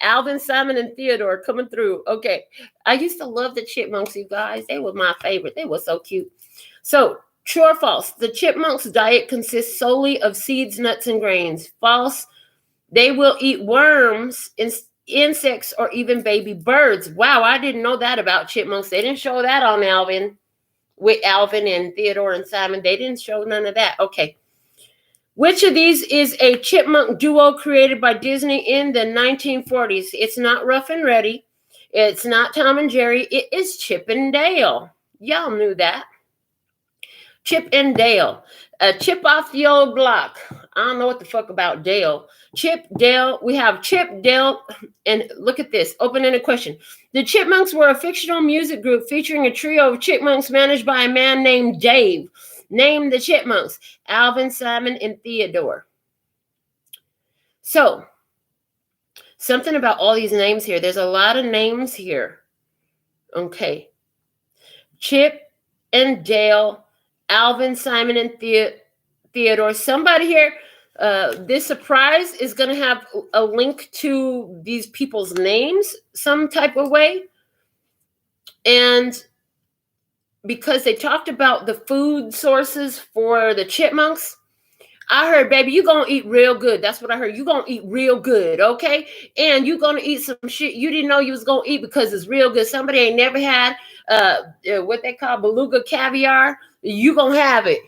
Alvin, Simon, and Theodore coming through. Okay, I used to love the chipmunks, you guys. They were my favorite. They were so cute. So true or false? The chipmunk's diet consists solely of seeds, nuts, and grains. False. They will eat worms insects, or even baby birds. Wow, I didn't know that about chipmunks. They didn't show that on Alvin, with Alvin and Theodore and Simon. They didn't show none of that. Okay. Which of these is a chipmunk duo created by Disney in the 1940s? It's not Ruff and Reddy. It's not Tom and Jerry. It is Chip and Dale. Y'all knew that. Chip and Dale. Chip off the old block. I don't know what the fuck about Dale. Chip, Dale. We have Chip, Dale, and look at this. Open-ended question. The Chipmunks were a fictional music group featuring a trio of chipmunks managed by a man named Dave. Name the chipmunks. Alvin, Simon, and Theodore. So, something about all these names here. There's a lot of names here. Okay. Chip and Dale, Alvin, Simon, and Theodore. Somebody here, this surprise is going to have a link to these people's names some type of way. And because they talked about the food sources for the chipmunks, I heard, baby, you're going to eat real good. That's what I heard. You're going to eat real good, okay? And you're going to eat some shit you didn't know you was going to eat because it's real good. Somebody ain't never had what they call beluga caviar. You're going to have it.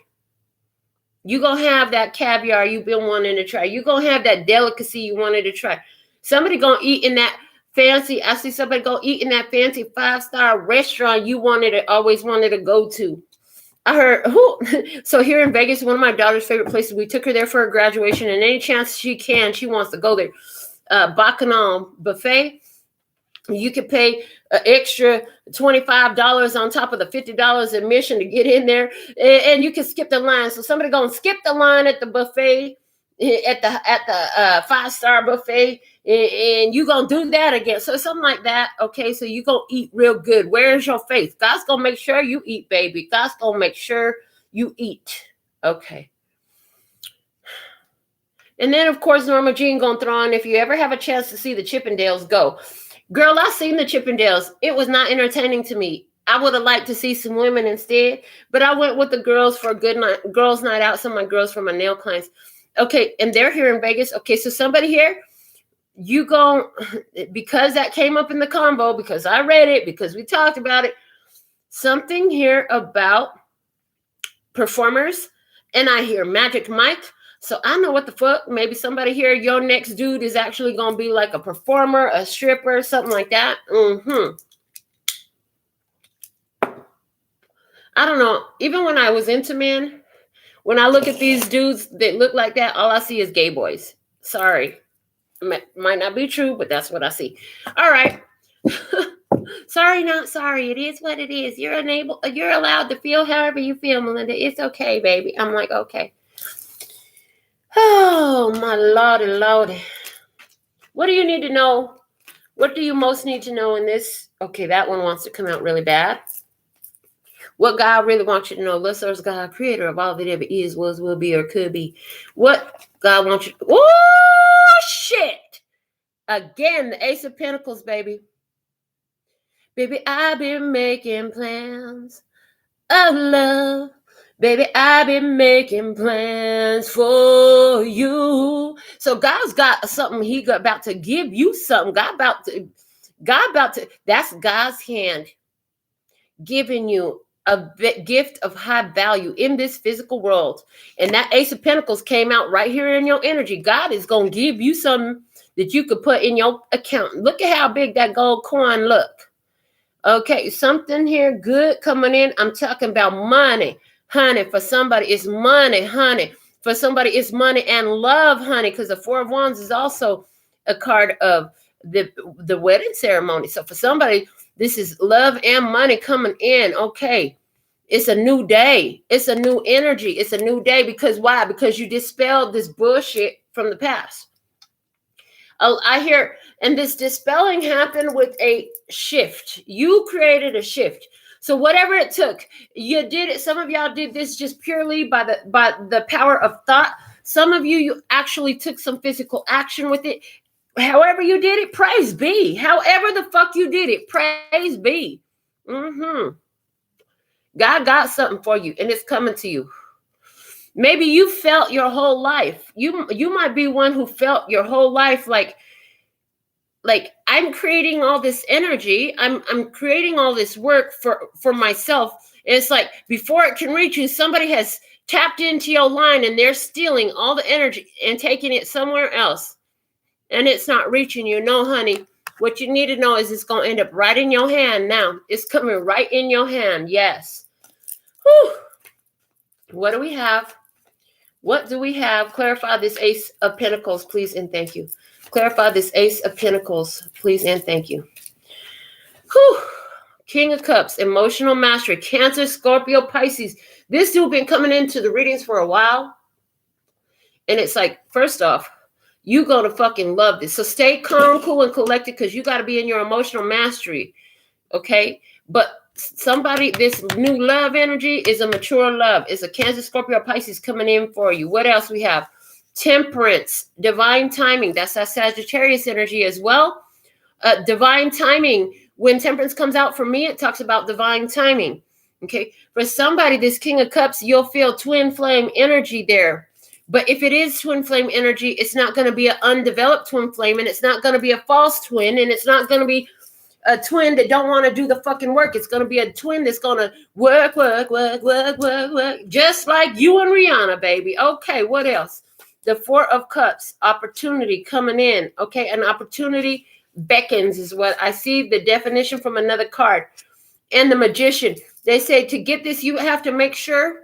You're going to have that caviar you've been wanting to try. You're going to have that delicacy you wanted to try. Somebody going to eat in that fancy, I see somebody go eat in that fancy 5-star restaurant you always wanted to go to. I heard, so here in Vegas, one of my daughter's favorite places, we took her there for her graduation, and any chance she wants to go there. Bacchanal Buffet. You could pay an extra $25 on top of the $50 admission to get in there, and you can skip the line. So somebody gonna skip the line at the buffet, at the 5-star buffet, and you gonna do that again. So something like that. Okay, so you gonna eat real good. Where's your faith? God's gonna make sure you eat, baby. God's gonna make sure you eat. Okay. And then, of course, Norma Jean gonna throw on, if you ever have a chance to see the Chippendales, go. Girl, I seen the Chippendales. It was not entertaining to me. I would have liked to see some women instead, but I went with the girls for a good night, girls' night out. Some of my girls from my nail clients. Okay, and they're here in Vegas. Okay, so somebody here, you go, because that came up in the combo, because I read it, because we talked about it, something here about performers, and I hear Magic Mike. So I know what the fuck. Maybe somebody here, your next dude is actually going to be like a performer, a stripper, something like that. I don't know. Even when I was into men, when I look at these dudes that look like that, all I see is gay boys. Sorry. Might not be true, but that's what I see. All right. Sorry, not sorry. It is what it is. You're allowed to feel however you feel, Melinda. It's okay, baby. I'm like, okay. Oh, my lordy. What do you need to know? What do you most need to know in this? Okay, that one wants to come out really bad. What God really wants you to know. Lesser's God, creator of all that ever is, was, will be, or could be. What God wants you to... Oh, shit! Again, the Ace of Pentacles, baby. Baby, I've been making plans of love. Baby, I've been making plans for you. So God's got something. About to give you something. God about to, that's God's hand giving you a gift of high value in this physical world. And that Ace of Pentacles came out right here in your energy. God is going to give you something that you could put in your account. Look at how big that gold coin look. Okay, something here good coming in. I'm talking about money. Honey, for somebody, it's money, honey. For somebody, it's money and love, honey, because the Four of Wands is also a card of the wedding ceremony. So for somebody, this is love and money coming in. Okay, it's a new day. It's a new energy. It's a new day. Because why? Because you dispelled this bullshit from the past. I hear, and this dispelling happened with a shift. You created a shift. So whatever it took, you did it. Some of y'all did this just purely by the power of thought. Some of you actually took some physical action with it. However you did it, praise be. However the fuck you did it, praise be. God got something for you, and it's coming to you. Maybe you felt your whole life. You might be one who felt your whole life like like I'm creating all this energy. I'm creating all this work for myself. And it's like before it can reach you, somebody has tapped into your line and they're stealing all the energy and taking it somewhere else. And it's not reaching you. No, honey. What you need to know is it's going to end up right in your hand now. It's coming right in your hand. Yes. Whew. What do we have? What do we have? Clarify this Ace of Pentacles, please, and thank you. Clarify this Ace of Pentacles, please, and thank you. Whew. King of Cups, emotional mastery, Cancer, Scorpio, Pisces. This dude been coming into the readings for a while. And it's like, first off, you're going to fucking love this. So stay calm, cool, and collected because you got to be in your emotional mastery. Okay? But somebody, this new love energy is a mature love. It's a Cancer, Scorpio, Pisces coming in for you. What else we have? Temperance, divine timing. That's that Sagittarius energy as well. Divine timing. When Temperance comes out for me, it talks about divine timing. Okay? For somebody, this King of Cups, you'll feel twin flame energy there. But if it is twin flame energy, it's not going to be an undeveloped twin flame, and it's not going to be a false twin, and it's not going to be a twin that don't want to do the fucking work. It's going to be a twin that's going to work, just like you and Rihanna, baby. Okay, what else? The Four of Cups, opportunity coming in. Okay, an opportunity beckons is what I see, the definition from another card. And the Magician. They say to get this, you have to make sure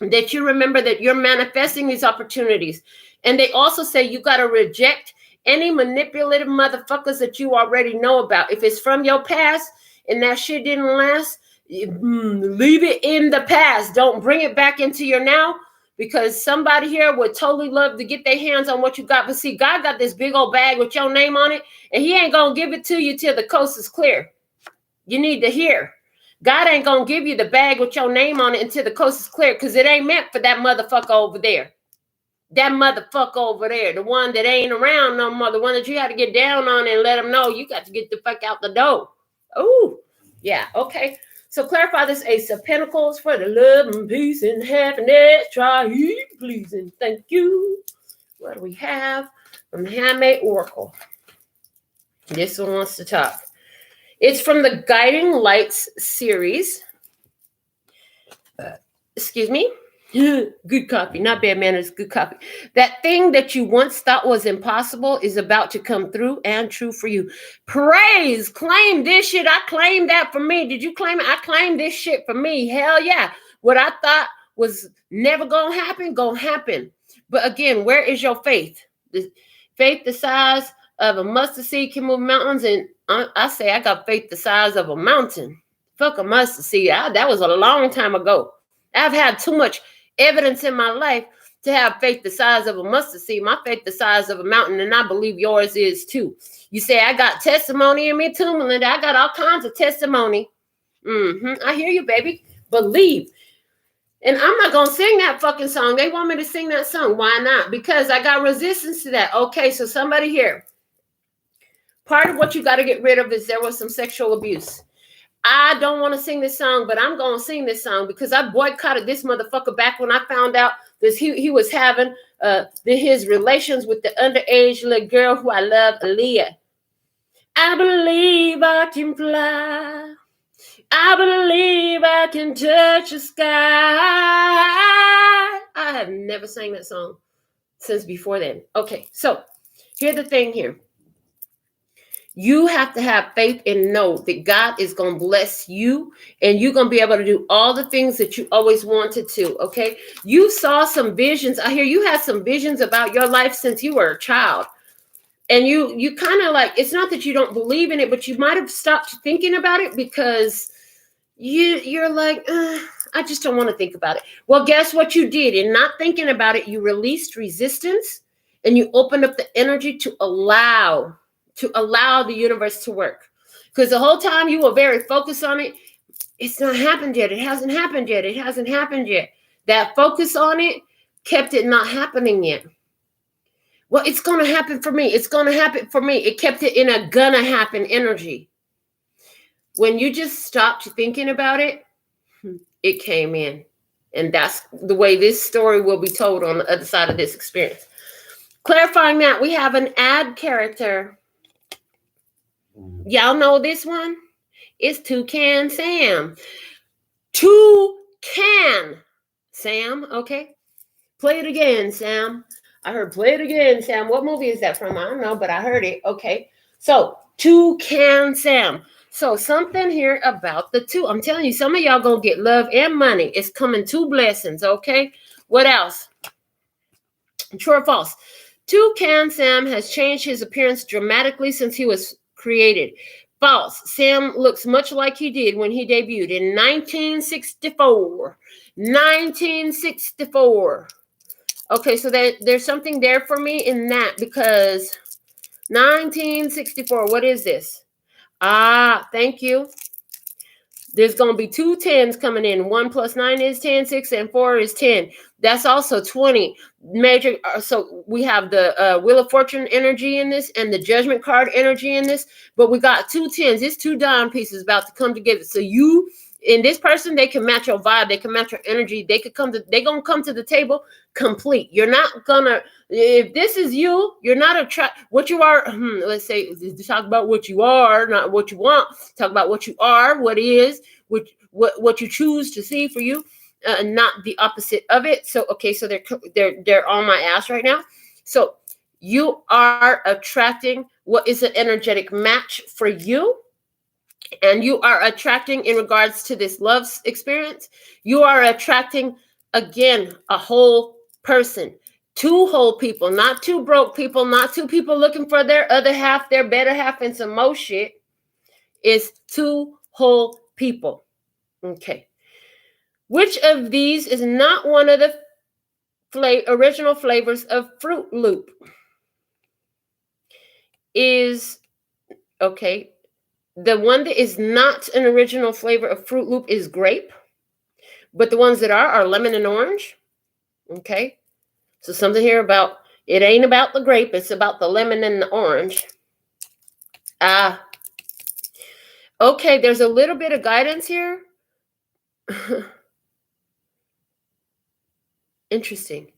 that you remember that you're manifesting these opportunities. And they also say you got to reject any manipulative motherfuckers that you already know about. If it's from your past and that shit didn't last, leave it in the past. Don't bring it back into your now, because somebody here would totally love to get their hands on what you got. But see, God got this big old bag with your name on it, and he ain't going to give it to you till the coast is clear. You need to hear. God ain't going to give you the bag with your name on it until the coast is clear, because it ain't meant for that motherfucker over there. That motherfucker over there, the one that ain't around no more, the one that you had to get down on and let them know you got to get the fuck out the door. Oh, yeah, okay. So clarify this Ace of Pentacles for the love and peace and happiness. Try please and thank you. What do we have from the Handmade Oracle? This one wants to talk. It's from the Guiding Lights series. Excuse me. Good coffee. Not bad manners, good coffee. That thing that you once thought was impossible is about to come through and true for you. Praise. Claim this shit. I claim that for me. Did you claim it? I claim this shit for me. Hell yeah. What I thought was never going to happen. But again, where is your faith? The faith the size of a mustard seed can move mountains, and I say I got faith the size of a mountain. Fuck a mustard seed. That was a long time ago. I've had too much evidence in my life to have faith the size of a mustard seed. My faith the size of a mountain, and I believe yours is too. You say I got testimony in me too, Melinda. I got all kinds of testimony. I hear you, baby. Believe. And I'm not going to sing that fucking song. They want me to sing that song. Why not? Because I got resistance to that. Okay, so somebody here. Part of what you got to get rid of is there was some sexual abuse. I don't want to sing this song, but I'm going to sing this song because I boycotted this motherfucker back when I found out that he was having his relations with the underage little girl who I love, Aaliyah. I believe I can fly. I believe I can touch the sky. I have never sang that song since before then. Okay, so here's the thing here. You have to have faith and know that God is going to bless you and you're going to be able to do all the things that you always wanted to, okay? You saw some visions. I hear you had some visions about your life since you were a child. And you kind of like, it's not that you don't believe in it, but you might have stopped thinking about it because you're like, I just don't want to think about it. Well, guess what you did? In not thinking about it, you released resistance and you opened up the energy to allow the universe to work. Because the whole time you were very focused on it, it's not happened yet. It hasn't happened yet. It hasn't happened yet. That focus on it kept it not happening yet. Well, it's going to happen for me. It's going to happen for me. It kept it in a gonna happen energy. When you just stopped thinking about it, it came in. And that's the way this story will be told on the other side of this experience. Clarifying that, we have an add character Y'all know this one? It's Toucan Sam. Toucan Sam, okay? Play it again, Sam. I heard play it again, Sam. What movie is that from? I don't know, but I heard it. Okay. So, Toucan Sam. So, something here about the two. I'm telling you, some of y'all gonna get love and money. It's coming two blessings, okay? What else? True or false? Toucan Sam has changed his appearance dramatically since he was created. False. Sam looks much like he did when he debuted in 1964. 1964. Okay, so there's something there for me in that, because 1964, what is this? Ah, thank you. There's going to be 2 10s coming in. 1 plus 9 is 10, 6 and 4 is 10. That's also 20. Major. So we have the Wheel of Fortune energy in this and the Judgment card energy in this. But we got 2 10s. It's 2 dime pieces about to come together. So you and this person, they can match your vibe. They can match your energy. They're going to come to the table complete. You're not going to, if this is you, you're not what you are. Let's say, talk about what you are, not what you want. Talk about what you are, what is, what you choose to see for you, not the opposite of it. So, okay, so they're on my ass right now. So you are attracting what is an energetic match for you. And you are attracting, in regards to this love experience, you are attracting, again, a whole person. 2 whole people, not 2 broke people, not 2 people looking for their other half, their better half, and some more shit. It's 2 whole people. Okay. Which of these is not one of the original flavors of Fruit Loop? Is, okay, the one that is not an original flavor of Fruit Loop is grape, but the ones that are lemon and orange. Okay, so something here about, it ain't about the grape, it's about the lemon and the orange. Okay, there's a little bit of guidance here. Interesting.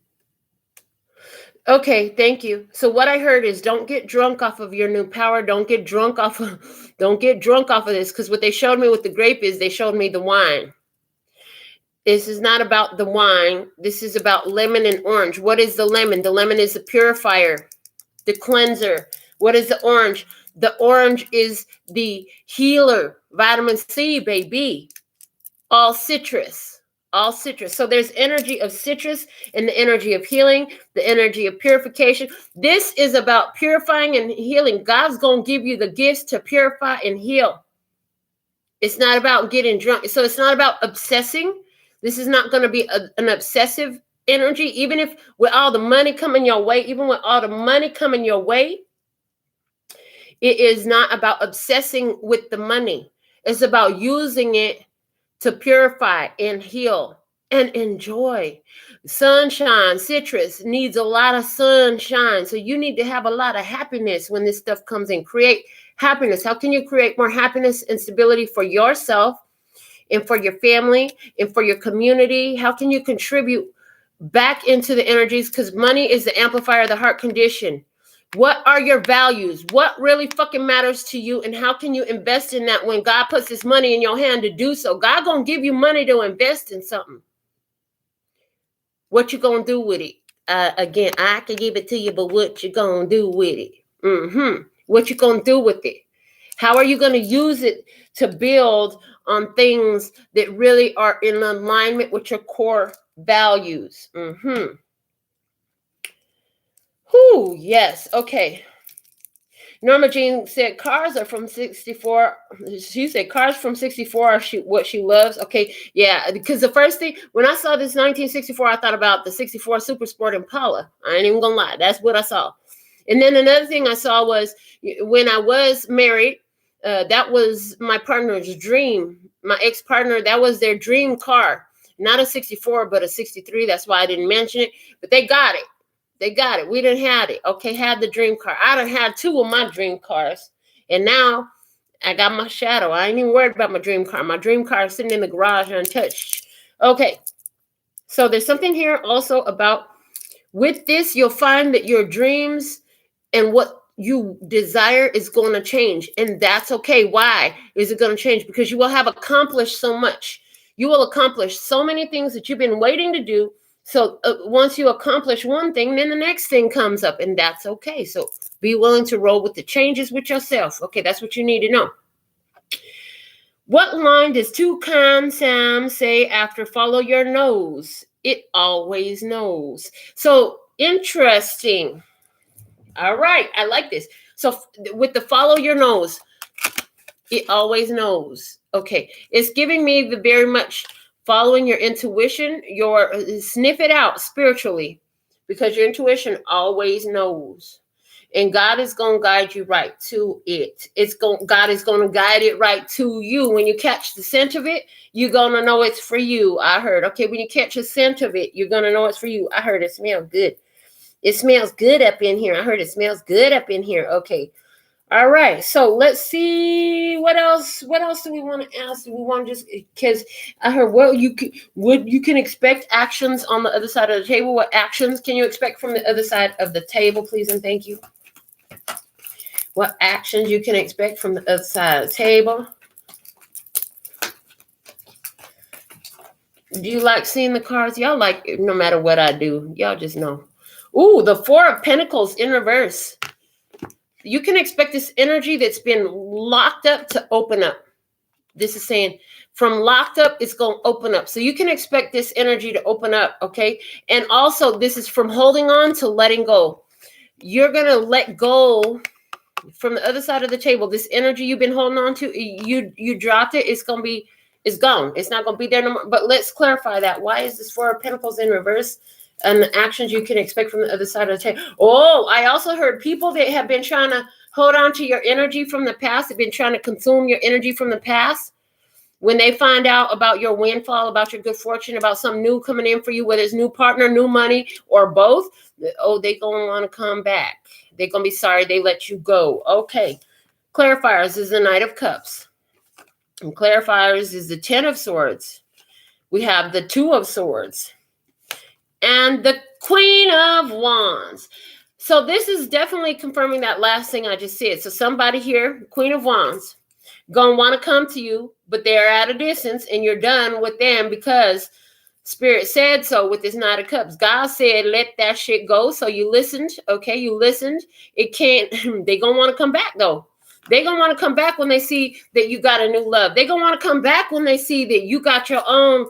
Okay, thank you. So what I heard is, don't get drunk off of your new power. Don't get drunk off of this, because what they showed me with the grape is they showed me the wine. This is not about the wine. This is about lemon and orange. What is the lemon? The lemon is the purifier, the cleanser. What is the orange? The orange is the healer. Vitamin C, baby. All citrus. All citrus. So there's energy of citrus and the energy of healing, the energy of purification. This is about purifying and healing. God's going to give you the gifts to purify and heal. It's not about getting drunk. So it's not about obsessing. This is not going to be an obsessive energy. Even if with all the money coming your way, it is not about obsessing with the money. It's about using it to purify and heal and enjoy. Sunshine, citrus needs a lot of sunshine. So you need to have a lot of happiness when this stuff comes in. Create happiness. How can you create more happiness and stability for yourself and for your family and for your community? How can you contribute back into the energies? Because money is the amplifier of the heart condition. What are your values? What really fucking matters to you? And how can you invest in that when God puts his money in your hand to do so? God gonna give you money to invest in something. What you gonna do with it? Again, I can give it to you, but what you gonna do with it? What you gonna do with it? How are you gonna use it to build on things that really are in alignment with your core values? Whew, yes. Okay. Norma Jean said cars are from 64. She said cars from 64 are what she loves. Okay. Yeah. Because the first thing, when I saw this 1964, I thought about the 64 Super Sport Impala. I ain't even gonna lie. That's what I saw. And then another thing I saw was when I was married, that was my partner's dream. My ex-partner, that was their dream car. Not a 64, but a 63. That's why I didn't mention it. But they got it. They got it. We didn't have it. Okay, had the dream car. I done had 2 of my dream cars. And now I got my shadow. I ain't even worried about my dream car. My dream car is sitting in the garage untouched. Okay. So there's something here also about, with this, you'll find that your dreams and what you desire is going to change, and that's okay. Why is it going to change? Because you will have accomplished so much. You will accomplish so many things that you've been waiting to do. So once you accomplish one thing, then the next thing comes up, and that's okay. So be willing to roll with the changes with yourself. Okay, that's what you need to know. What line does Toucan Sam say after follow your nose? It always knows. So interesting. All right, I like this. So with the follow your nose, it always knows. Okay, it's giving me the very much following your intuition, your sniff it out spiritually, because your intuition always knows. And God is going to guide you right to it. God is going to guide it right to you. When you catch the scent of it, you're going to know it's for you. I heard. Okay, when you catch a scent of it, you're going to know it's for you. I heard it smells good. It smells good up in here. I heard it smells good up in here. Okay. All right. So let's see what else. What else do we want to ask? Do we want to just, because I heard you can expect actions on the other side of the table. What actions can you expect from the other side of the table, please and thank you? What actions you can expect from the other side of the table? Do you like seeing the cards? Y'all like it no matter what I do. Y'all just know. Ooh, the Four of Pentacles in reverse. You can expect this energy that's been locked up to open up. This is saying from locked up, it's going to open up. So you can expect this energy to open up, okay? And also, this is from holding on to letting go. You're going to let go from the other side of the table. This energy you've been holding on to, you dropped it. It's gone. It's not going to be there no more. But let's clarify that. Why is this Four of Pentacles in reverse? And the actions you can expect from the other side of the table. Oh, I also heard people that have been trying to hold on to your energy from the past, have been trying to consume your energy from the past. When they find out about your windfall, about your good fortune, about something new coming in for you, whether it's new partner, new money, or both, oh, they're going to want to come back. They're going to be sorry they let you go. Okay. Clarifiers is the Knight of Cups. And clarifiers is the Ten of Swords. We have the Two of Swords. And the Queen of Wands. So this is definitely confirming that last thing I just said. So somebody here, Queen of Wands, gonna want to come to you, but they're at a distance and you're done with them because Spirit said so with this Knight of Cups. God said, let that shit go. So you listened. Okay, you listened. It can't, they gonna want to come back though. They gonna want to come back when they see that you got a new love. They gonna want to come back when they see that you got your own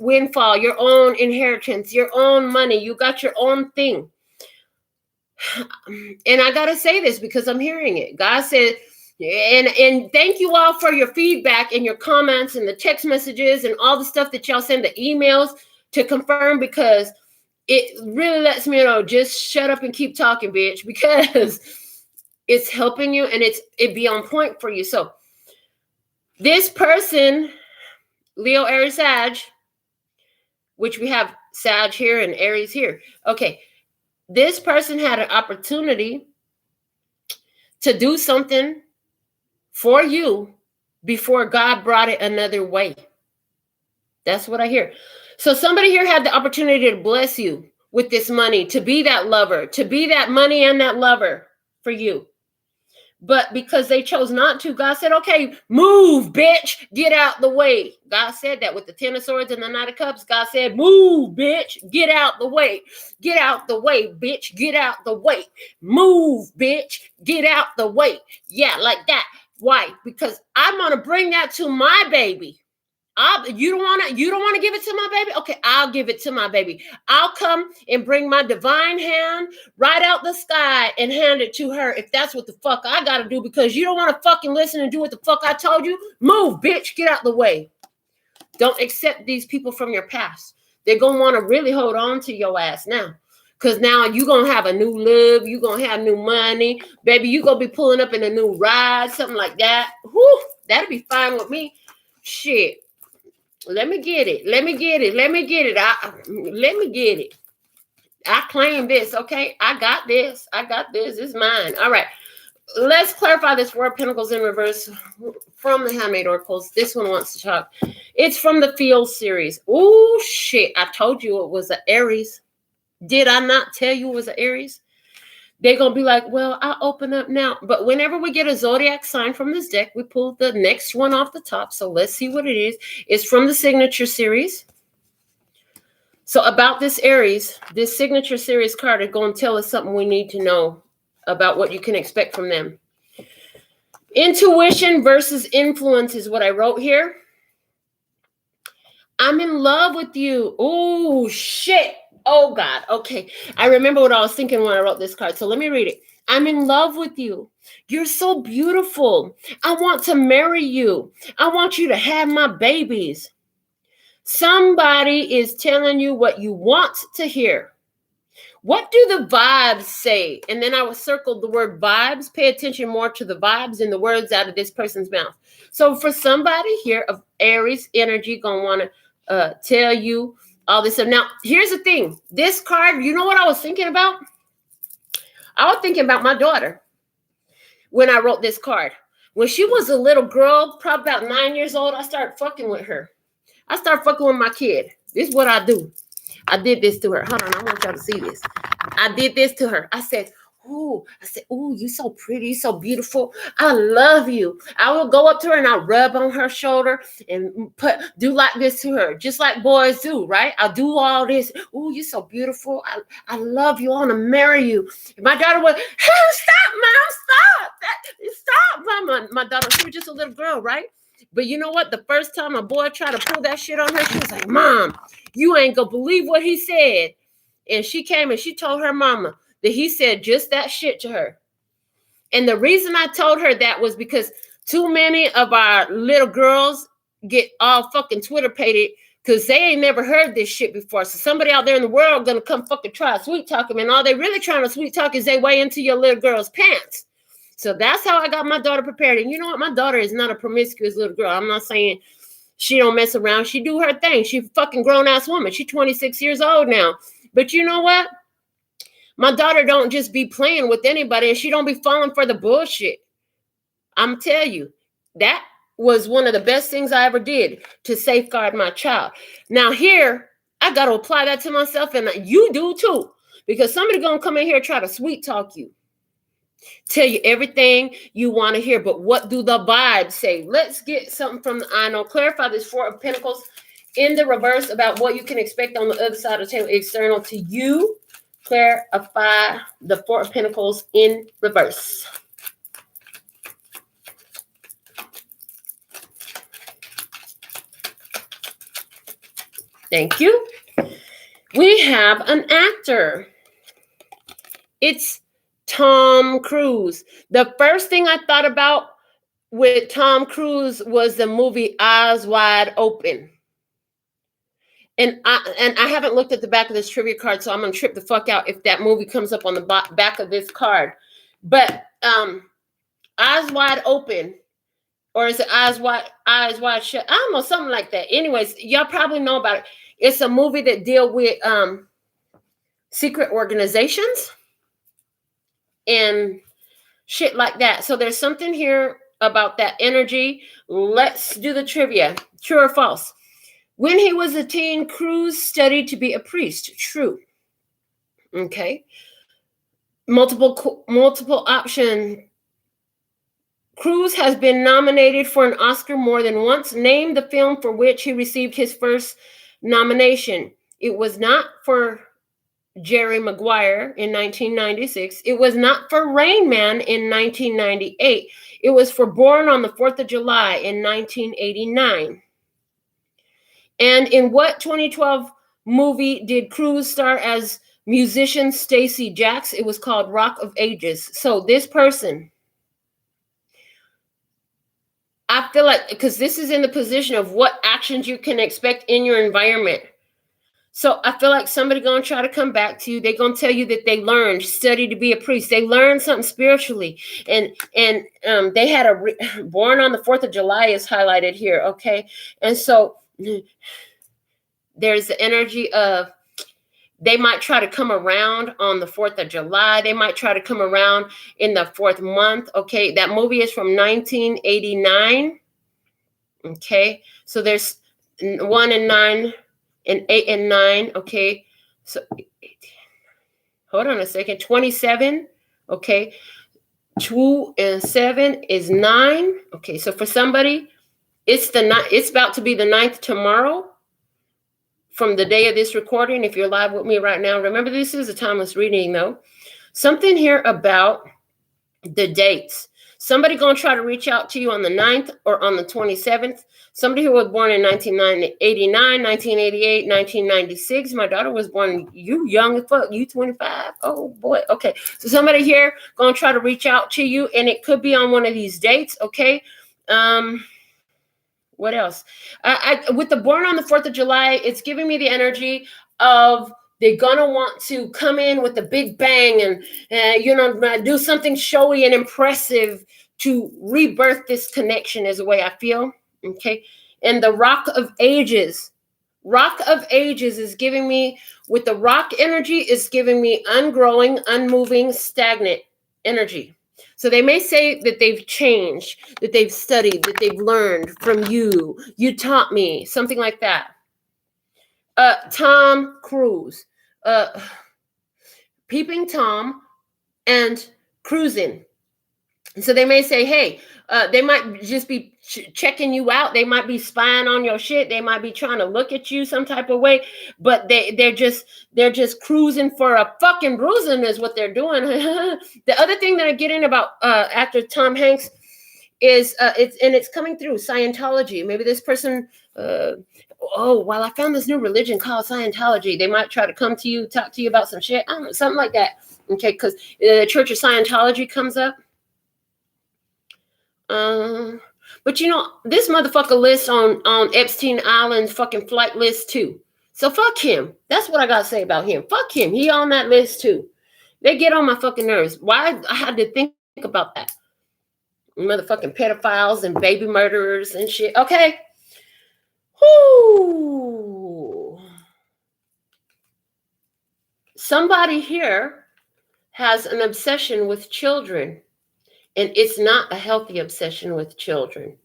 windfall, your own inheritance, your own money. You got your own thing. And I got to say this because I'm hearing it. God said, and thank you all for your feedback and your comments and the text messages and all the stuff that y'all send, the emails to confirm, because it really lets me know, just shut up and keep talking, bitch, because it's helping you and it be on point for you. So this person, Leo, Aries, Sag, which we have Sag here and Aries here. Okay. This person had an opportunity to do something for you before God brought it another way. That's what I hear. So somebody here had the opportunity to bless you with this money, to be that lover, to be that money and that lover for you. But because they chose not to, God said, okay, move, bitch, get out the way. God said that with the Ten of Swords and the Knight of Cups. God said, move, bitch, get out the way. Get out the way, bitch, get out the way. Move, bitch, get out the way. Yeah, like that. Why? Because I'm going to bring that to my baby. You don't want to give it to my baby? Okay, I'll give it to my baby. I'll come and bring my divine hand right out the sky and hand it to her if that's what the fuck I got to do, because you don't want to fucking listen and do what the fuck I told you. Move, bitch, get out the way. Don't accept these people from your past. They're going to want to really hold on to your ass now, because now you're going to have a new love. You're going to have new money. Baby, you're going to be pulling up in a new ride, something like that. Whew, that'll be fine with me. Shit. Let me get it. Let me get it. Let me get it. Let me get it. I claim this. Okay. I got this. I got this. It's mine. All right. Let's clarify this Four of Pentacles in reverse from the Handmade Oracles. This one wants to talk. It's from the Feel series. Oh, shit. I told you it was an Aries. Did I not tell you it was an Aries? they're going to be like, well, I'll open up now. But whenever we get a zodiac sign from this deck, we pull the next one off the top. So let's see what it is. It's from the signature series. So about this Aries, this signature series card is going to tell us something we need to know about what you can expect from them. Intuition versus influence is what I wrote here. I'm in love with you. Oh, shit. Oh, God. Okay. I remember what I was thinking when I wrote this card. So let me read it. I'm in love with you. You're so beautiful. I want to marry you. I want you to have my babies. Somebody is telling you what you want to hear. What do the vibes say? And then I would circle the word vibes. Pay attention more to the vibes and the words out of this person's mouth. So for somebody here of Aries energy, going to want to tell you all this stuff. Now, here's the thing. This card, you know what I was thinking about? I was thinking about my daughter when I wrote this card. When she was a little girl, probably about 9 years old, I started fucking with her. I started fucking with my kid. This is what I do. I did this to her. Hold on, I want y'all to see this. I did this to her. I said, ooh, you so pretty, so beautiful. I love you. I will go up to her and I'll rub on her shoulder and do like this to her, just like boys do, right? I'll do all this. Ooh, you so beautiful. I love you. I want to marry you. And my daughter was, stop, Mom, stop, Mama. My daughter, she was just a little girl, right? But you know what? The first time a boy tried to pull that shit on her, she was like, Mom, you ain't gonna believe what he said. And she came and she told her mama that he said just that shit to her. And the reason I told her that was because too many of our little girls get all fucking Twitter-pated because they ain't never heard this shit before. So somebody out there in the world gonna come fucking try to sweet talk them, and all they really trying to sweet talk is they way into your little girl's pants. So that's how I got my daughter prepared. And you know what? My daughter is not a promiscuous little girl. I'm not saying she don't mess around. She do her thing. She fucking grown-ass woman. She's 26 years old now. But you know what? My daughter don't just be playing with anybody, and she don't be falling for the bullshit. I'm tell you, that was one of the best things I ever did to safeguard my child. Now here, I got to apply that to myself, and you do too. Because somebody going to come in here and try to sweet talk you. Tell you everything you want to hear, but what do the vibes say? Let's get something from the I know. Clarify this Four of Pentacles in the reverse about what you can expect on the other side of the table, external to you. Clarify the Four of Pentacles in reverse. Thank you. We have an actor. It's Tom Cruise. The first thing I thought about with Tom Cruise was the movie Eyes Wide Open. And I haven't looked at the back of this trivia card, so I'm going to trip the fuck out if that movie comes up on the back of this card. But Eyes Wide Open, or is it Eyes Wide Shut? I don't know, something like that. Anyways, y'all probably know about it. It's a movie that deal with secret organizations and shit like that. So there's something here about that energy. Let's do the trivia. True or false? When he was a teen, Cruise studied to be a priest. True. Okay. Multiple option. Cruise has been nominated for an Oscar more than once. Name the film for which he received his first nomination. It was not for Jerry Maguire in 1996. It was not for Rain Man in 1998. It was for Born on the 4th of July in 1989. And in what 2012 movie did Cruise star as musician Stacey Jacks? It was called Rock of Ages. So this person, I feel like, because this is in the position of what actions you can expect in your environment. So I feel like somebody going to try to come back to you. They're going to tell you that they learned, study to be a priest. They learned something spiritually. And they had Born on the 4th of July is highlighted here, okay? And so there's the energy of they might try to come around on the 4th of July. They might try to come around in the 4th month, okay? That movie is from 1989, okay? So there's 1 and 9 and 8 and 9, okay? So hold on a second. 27, Okay. 2 and 7 is 9. Okay, so for somebody, it's about to be the 9th tomorrow from the day of this recording. If you're live with me right now, remember this is a timeless reading though. Something here about the dates. Somebody gonna try to reach out to you on the 9th or on the 27th. Somebody who was born in 1989, 1988, 1996. My daughter was born, you young as fuck, you 25. Oh boy, okay. So somebody here gonna try to reach out to you, and it could be on one of these dates, okay? What else? With the born on the 4th of July, it's giving me the energy of they're gonna want to come in with a big bang and do something showy and impressive to rebirth this connection is the way I feel. Okay. And the Rock of Ages. Rock of Ages is giving me, with the rock energy, is giving me ungrowing, unmoving, stagnant energy. So they may say that they've changed, that they've studied, that they've learned from you. You taught me, something like that. Tom Cruise, Peeping Tom, and Cruising. So they may say, hey, they might just be checking you out. They might be spying on your shit. They might be trying to look at you some type of way, but they're just cruising for a fucking bruising is what they're doing. The other thing that I get in about actor Tom Hanks is it's coming through Scientology. Maybe this person, well, I found this new religion called Scientology. They might try to come to you, talk to you about some shit. I don't know, something like that. Okay, because the Church of Scientology comes up. But this motherfucker lists on Epstein Island's fucking flight list too. So fuck him. That's what I gotta say about him. Fuck him. He on that list too. They get on my fucking nerves. Why I had to think about that? Motherfucking pedophiles and baby murderers and shit. Okay. Whoo. Somebody here has an obsession with children. And it's not a healthy obsession with children.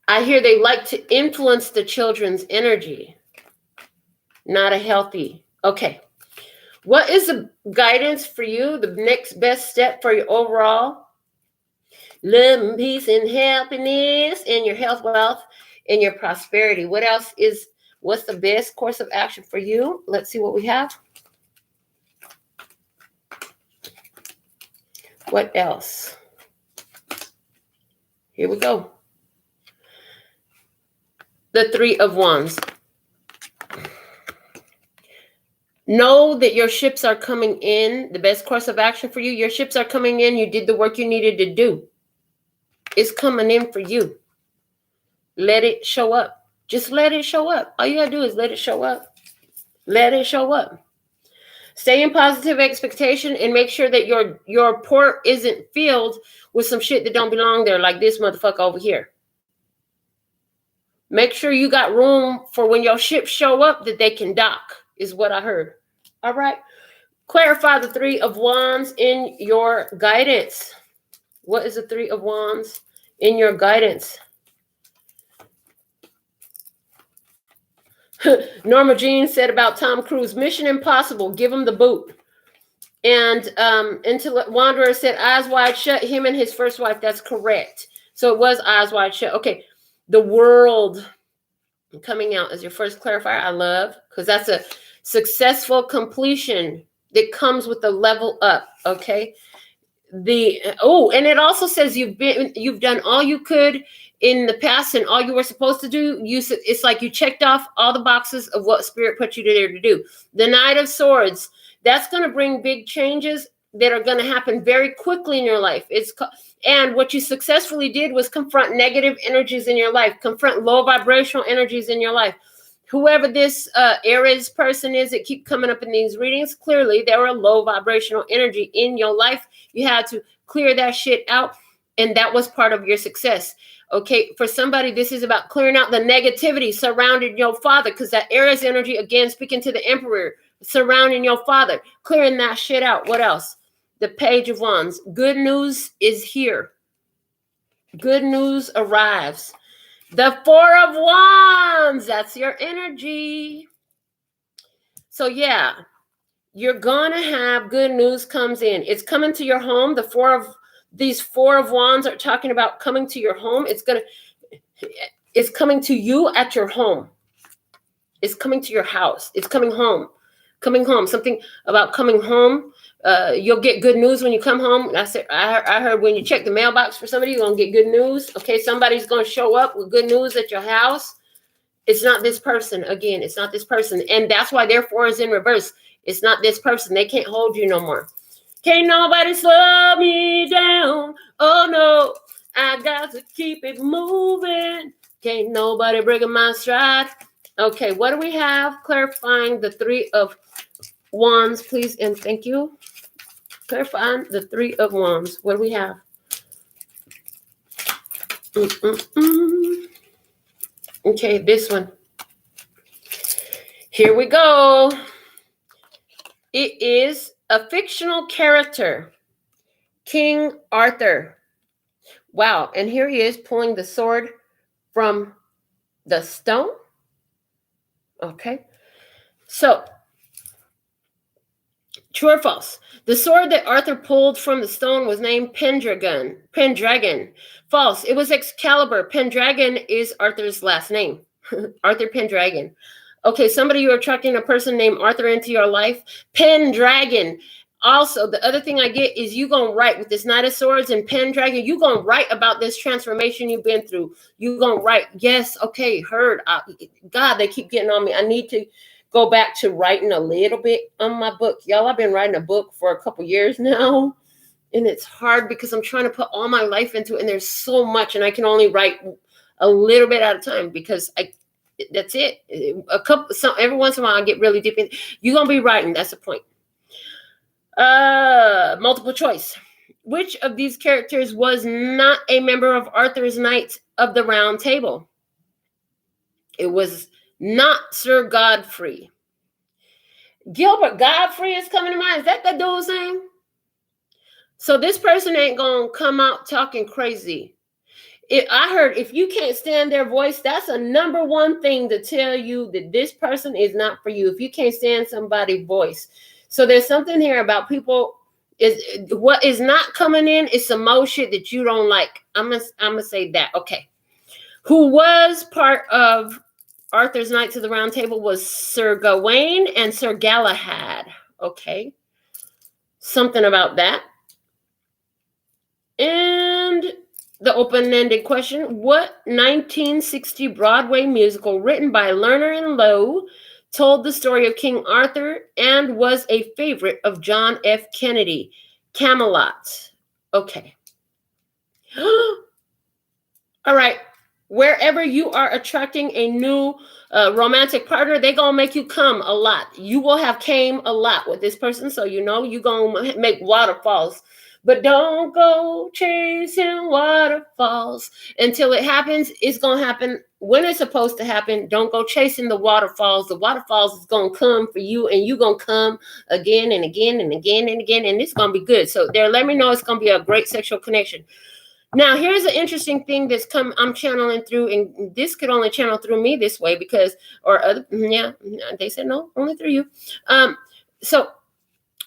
I hear they like to influence the children's energy. Not a healthy. Okay. What is the guidance for you? The next best step for your overall love and peace and happiness and your health, wealth, and your prosperity. What's the best course of action for you? Let's see what we have. What else? Here we go. The Three of Wands. Know that your ships are coming in. The best course of action for you. Your ships are coming in. You did the work you needed to do. It's coming in for you. Let it show up. Just let it show up. All you gotta do is let it show up. Let it show up. Stay in positive expectation and make sure that your port isn't filled with some shit that don't belong there, like this motherfucker over here. Make sure you got room for when your ships show up that they can dock, is what I heard. All right. Clarify the Three of Wands in your guidance. What is the Three of Wands in your guidance? Norma Jean said about Tom Cruise, Mission Impossible, give him the boot. And Wanderer said, eyes wide shut, him and his first wife. That's correct. So it was eyes wide shut. Okay. The World coming out as your first clarifier. I love, because that's a successful completion that comes with the level up. Okay. And it also says you've done all you could in the past and all you were supposed to do. It's like you checked off all the boxes of what Spirit put you there to do. The Knight of Swords, that's going to bring big changes that are going to happen very quickly in your life. And what you successfully did was confront negative energies in your life, confront low vibrational energies in your life. Whoever this Aries person is that keep coming up in these readings, clearly there were low vibrational energy in your life. You had to clear that shit out, and that was part of your success. Okay, for somebody, this is about clearing out the negativity surrounding your father, because that Aries energy, again, speaking to the Emperor, surrounding your father, clearing that shit out. What else? The Page of Wands. Good news is here. Good news arrives. The Four of Wands, that's your energy. So yeah, you're going to have good news comes in. It's coming to your home. These four of wands are talking about coming to your home. It's coming to you at your home. It's coming to your house. It's coming home. Coming home. Something about coming home. You'll get good news when you come home. I heard when you check the mailbox for somebody, you're going to get good news. Okay, somebody's going to show up with good news at your house. It's not this person. Again, it's not this person. And that's why therefore is in reverse. It's not this person. They can't hold you no more. Can't nobody slow me down. Oh, no. I got to keep it moving. Can't nobody break my stride. Okay, what do we have? Clarifying the Three of Wands, please, and thank you. Clarifying the Three of Wands. What do we have? Okay, this one. Here we go. It is a fictional character, King Arthur. Wow, and here he is pulling the sword from the stone. Okay, so true or false? The sword that Arthur pulled from the stone was named Pendragon. False. It was Excalibur. Pendragon is Arthur's last name. Arthur Pendragon. Okay, somebody you're attracting a person named Arthur into your life. Pendragon. Also, the other thing I get is you going to write with this Knight of Swords and Pendragon. You going to write about this transformation you've been through. You going to write. Yes, okay, heard. God, they keep getting on me. I need to go back to writing a little bit on my book. Y'all, I've been writing a book for a couple years now. And it's hard because I'm trying to put all my life into it. And there's so much. And I can only write a little bit at a time because that's it. Every once in a while, I get really deep in. You're going to be writing. That's the point. Multiple choice. Which of these characters was not a member of Arthur's Knights of the Round Table? It was not Sir Godfrey. Gilbert Godfrey is coming to mind. Is that dude's name? So this person ain't going to come out talking crazy. I heard if you can't stand their voice, that's a number one thing to tell you that this person is not for you. If you can't stand somebody's voice. So there's something here about people. What is not coming in is some more shit that you don't like. I'm gonna say that. Okay. Who was part of Arthur's Knights of the Round Table was Sir Gawain and Sir Galahad. Okay. Something about that. And the open-ended question, what 1960 Broadway musical written by Lerner and Lowe told the story of King Arthur and was a favorite of John F. Kennedy? Camelot. Okay. All right. Wherever you are attracting a new romantic partner, they're going to make you come a lot. You will have came a lot with this person. So, you know, you're going to make waterfalls. But don't go chasing waterfalls until it happens. It's going to happen when it's supposed to happen. Don't go chasing the waterfalls. The waterfalls is going to come for you, and you're going to come again and again and again and again, and it's going to be good. So there, let me know it's going to be a great sexual connection. Now, here's an interesting thing that's I'm channeling through, and this could only channel through me this way because, they said no, only through you. So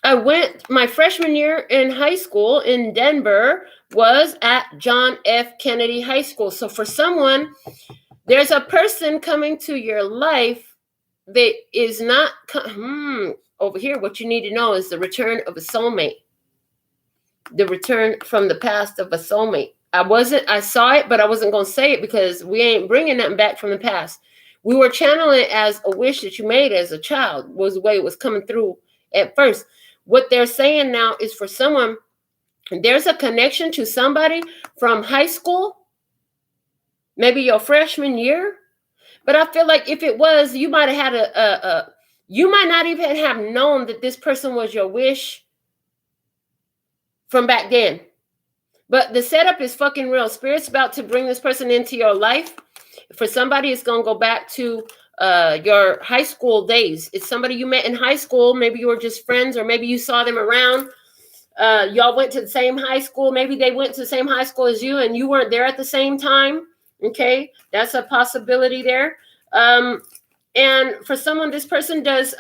I went, my freshman year in high school in Denver was at John F. Kennedy High School. So for someone, there's a person coming to your life that is not, over here, what you need to know is the return of a soulmate. The return from the past of a soulmate. I saw it, but I wasn't going to say it because we ain't bringing nothing back from the past. We were channeling it as a wish that you made as a child, was the way it was coming through at first. What they're saying now is for someone, there's a connection to somebody from high school, maybe your freshman year. But I feel like if it was, you might have had you might not even have known that this person was your wish from back then. But the setup is fucking real. Spirit's about to bring this person into your life. For somebody, it's going to go back to your high school days. It's somebody you met in high school. Maybe you were just friends, or maybe you saw them around. Y'all went to the same high school. Maybe they went to the same high school as you and you weren't there at the same time. Okay, that's a possibility there. And for someone, this person does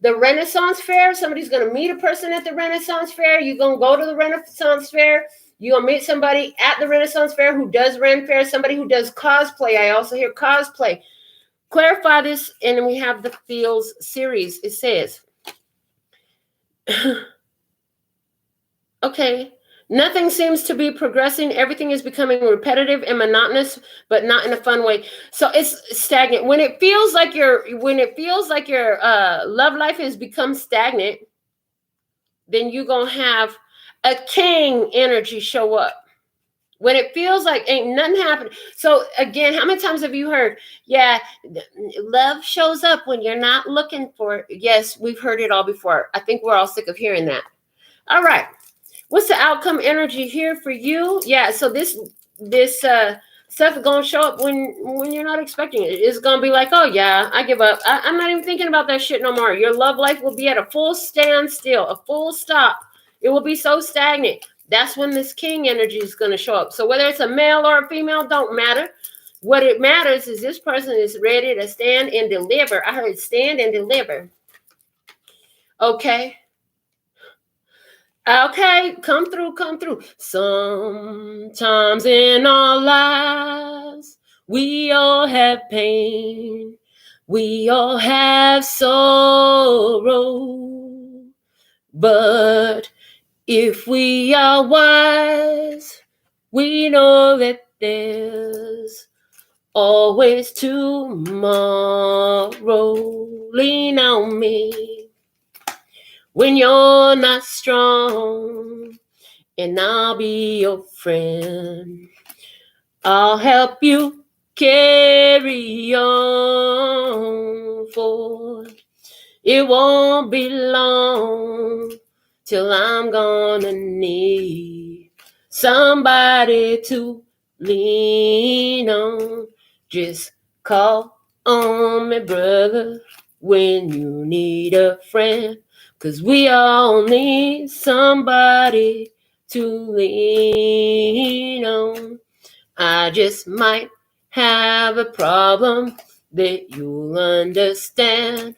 The Renaissance Fair, somebody's going to meet a person at the Renaissance Fair. You're going to go to the Renaissance Fair. You're going to meet somebody at the Renaissance Fair who does Ren Fair, somebody who does cosplay. I also hear cosplay. Clarify this, and then we have the Feels series. It says, okay, nothing seems to be progressing. Everything is becoming repetitive and monotonous, but not in a fun way. So it's stagnant. When it feels like your love life has become stagnant, then you're going to have a king energy show up. When it feels like ain't nothing happening. So again, how many times have you heard, yeah, love shows up when you're not looking for it? Yes, we've heard it all before. I think we're all sick of hearing that. All right. What's the outcome energy here for you? Yeah, so this stuff is going to show up when you're not expecting it. It's going to be like, oh, yeah, I give up. I'm not even thinking about that shit no more. Your love life will be at a full standstill, a full stop. It will be so stagnant. That's when this king energy is going to show up. So whether it's a male or a female, don't matter. What it matters is this person is ready to stand and deliver. I heard stand and deliver. Okay. Okay, come through. Sometimes in our lives, we all have pain. We all have sorrow. But if we are wise, we know that there's always tomorrow. Lean on me when you're not strong, and I'll be your friend. I'll help you carry on, for it won't be long till I'm gonna need somebody to lean on. Just call on me, brother, when you need a friend, 'cause we all need somebody to lean on. I just might have a problem that you'll understand.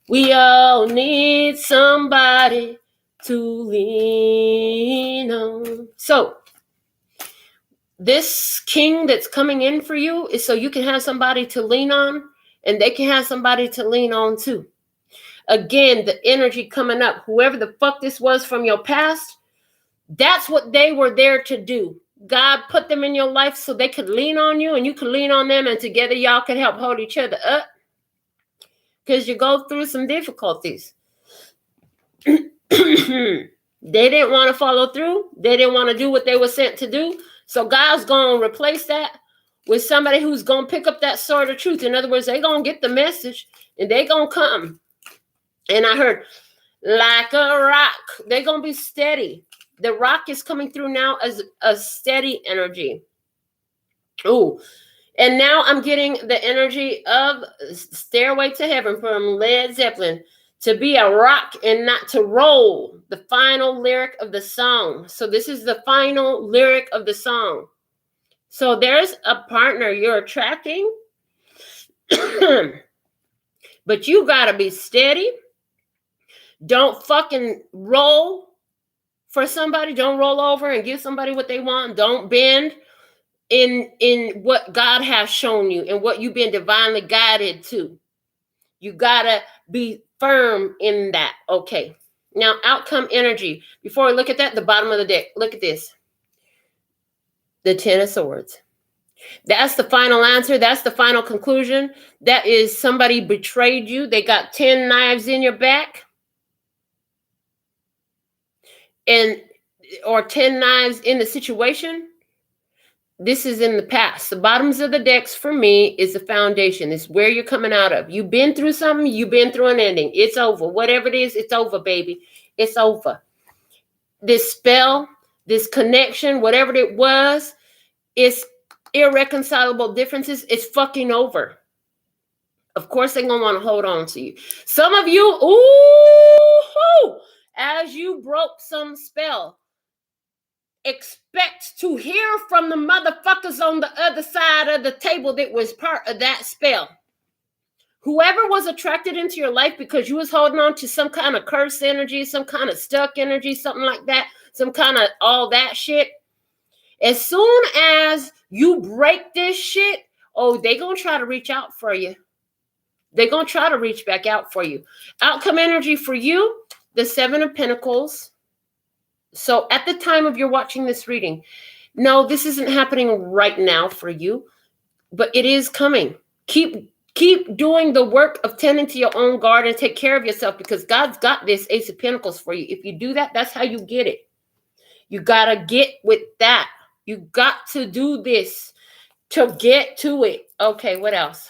We all need somebody to lean on. So this king that's coming in for you is so you can have somebody to lean on, and they can have somebody to lean on too. Again, the energy coming up, whoever the fuck this was from your past, that's what they were there to do. God put them in your life so they could lean on you and you could lean on them, and together y'all could help hold each other up because you go through some difficulties. They didn't want to follow through. They didn't want to do what they were sent to do. So God's going to replace that with somebody who's going to pick up that sword of truth. In other words, they're going to get the message and they're going to come. And I heard, like a rock, they're going to be steady. The rock is coming through now as a steady energy. Oh, and now I'm getting the energy of Stairway to Heaven from Led Zeppelin. To be a rock and not to roll. The final lyric of the song. So this is the final lyric of the song. So there's a partner you're attracting. But you got to be steady. Don't fucking roll for somebody. Don't roll over and give somebody what they want. Don't bend in what God has shown you and what you've been divinely guided to. You got to be firm in that. Okay. Now, outcome energy. Before we look at that, the bottom of the deck, look at this. The 10 of Swords. That's the final answer. That's the final conclusion. That is somebody betrayed you. They got 10 knives in your back. Or 10 knives in the situation. This is in the past. The bottoms of the decks for me is the foundation. It's where you're coming out of. You've been through something. You've been through an ending. It's over. Whatever it is, it's over, baby. It's over. This spell, this connection, whatever it was, it's irreconcilable differences. It's fucking over. Of course, they're going to want to hold on to you. Some of you, as you broke some spell, expect to hear from the motherfuckers on the other side of the table that was part of that spell, Whoever was attracted into your life because you was holding on to some kind of curse energy, some kind of stuck energy, something like that, some kind of all that shit. As soon as you break this shit, oh, they gonna try to reach out for you. They're gonna try to reach back out for you. Outcome energy for you, the 7 of Pentacles. So at the time of you're watching this reading, no, this isn't happening right now for you, but it is coming. Keep doing the work of tending to your own garden. Take care of yourself because God's got this Ace of Pentacles for you. If you do that, that's how you get it. You got to get with that. You got to do this to get to it. Okay, what else?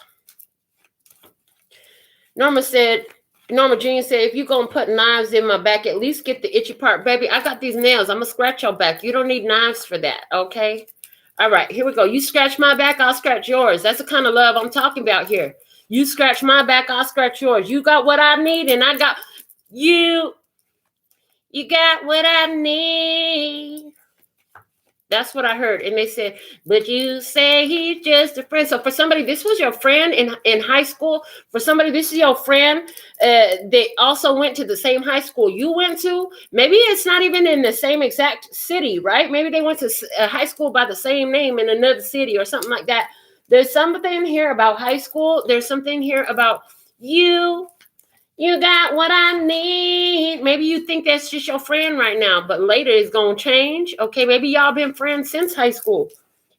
Norma Jean said, if you're going to put knives in my back, at least get the itchy part. Baby, I got these nails. I'm going to scratch your back. You don't need knives for that, okay? All right, here we go. You scratch my back, I'll scratch yours. That's the kind of love I'm talking about here. You scratch my back, I'll scratch yours. You got what I need, and I got you. You got what I need. That's what I heard. And they said, but you say he's just a friend. So for somebody, this was your friend in high school. For somebody, this is your friend. They also went to the same high school you went to. Maybe it's not even in the same exact city, right? Maybe they went to a high school by the same name in another city or something like that. There's something here about high school. There's something here about you. You got what I need. Maybe you think that's just your friend right now, but later it's going to change. Okay, maybe y'all been friends since high school,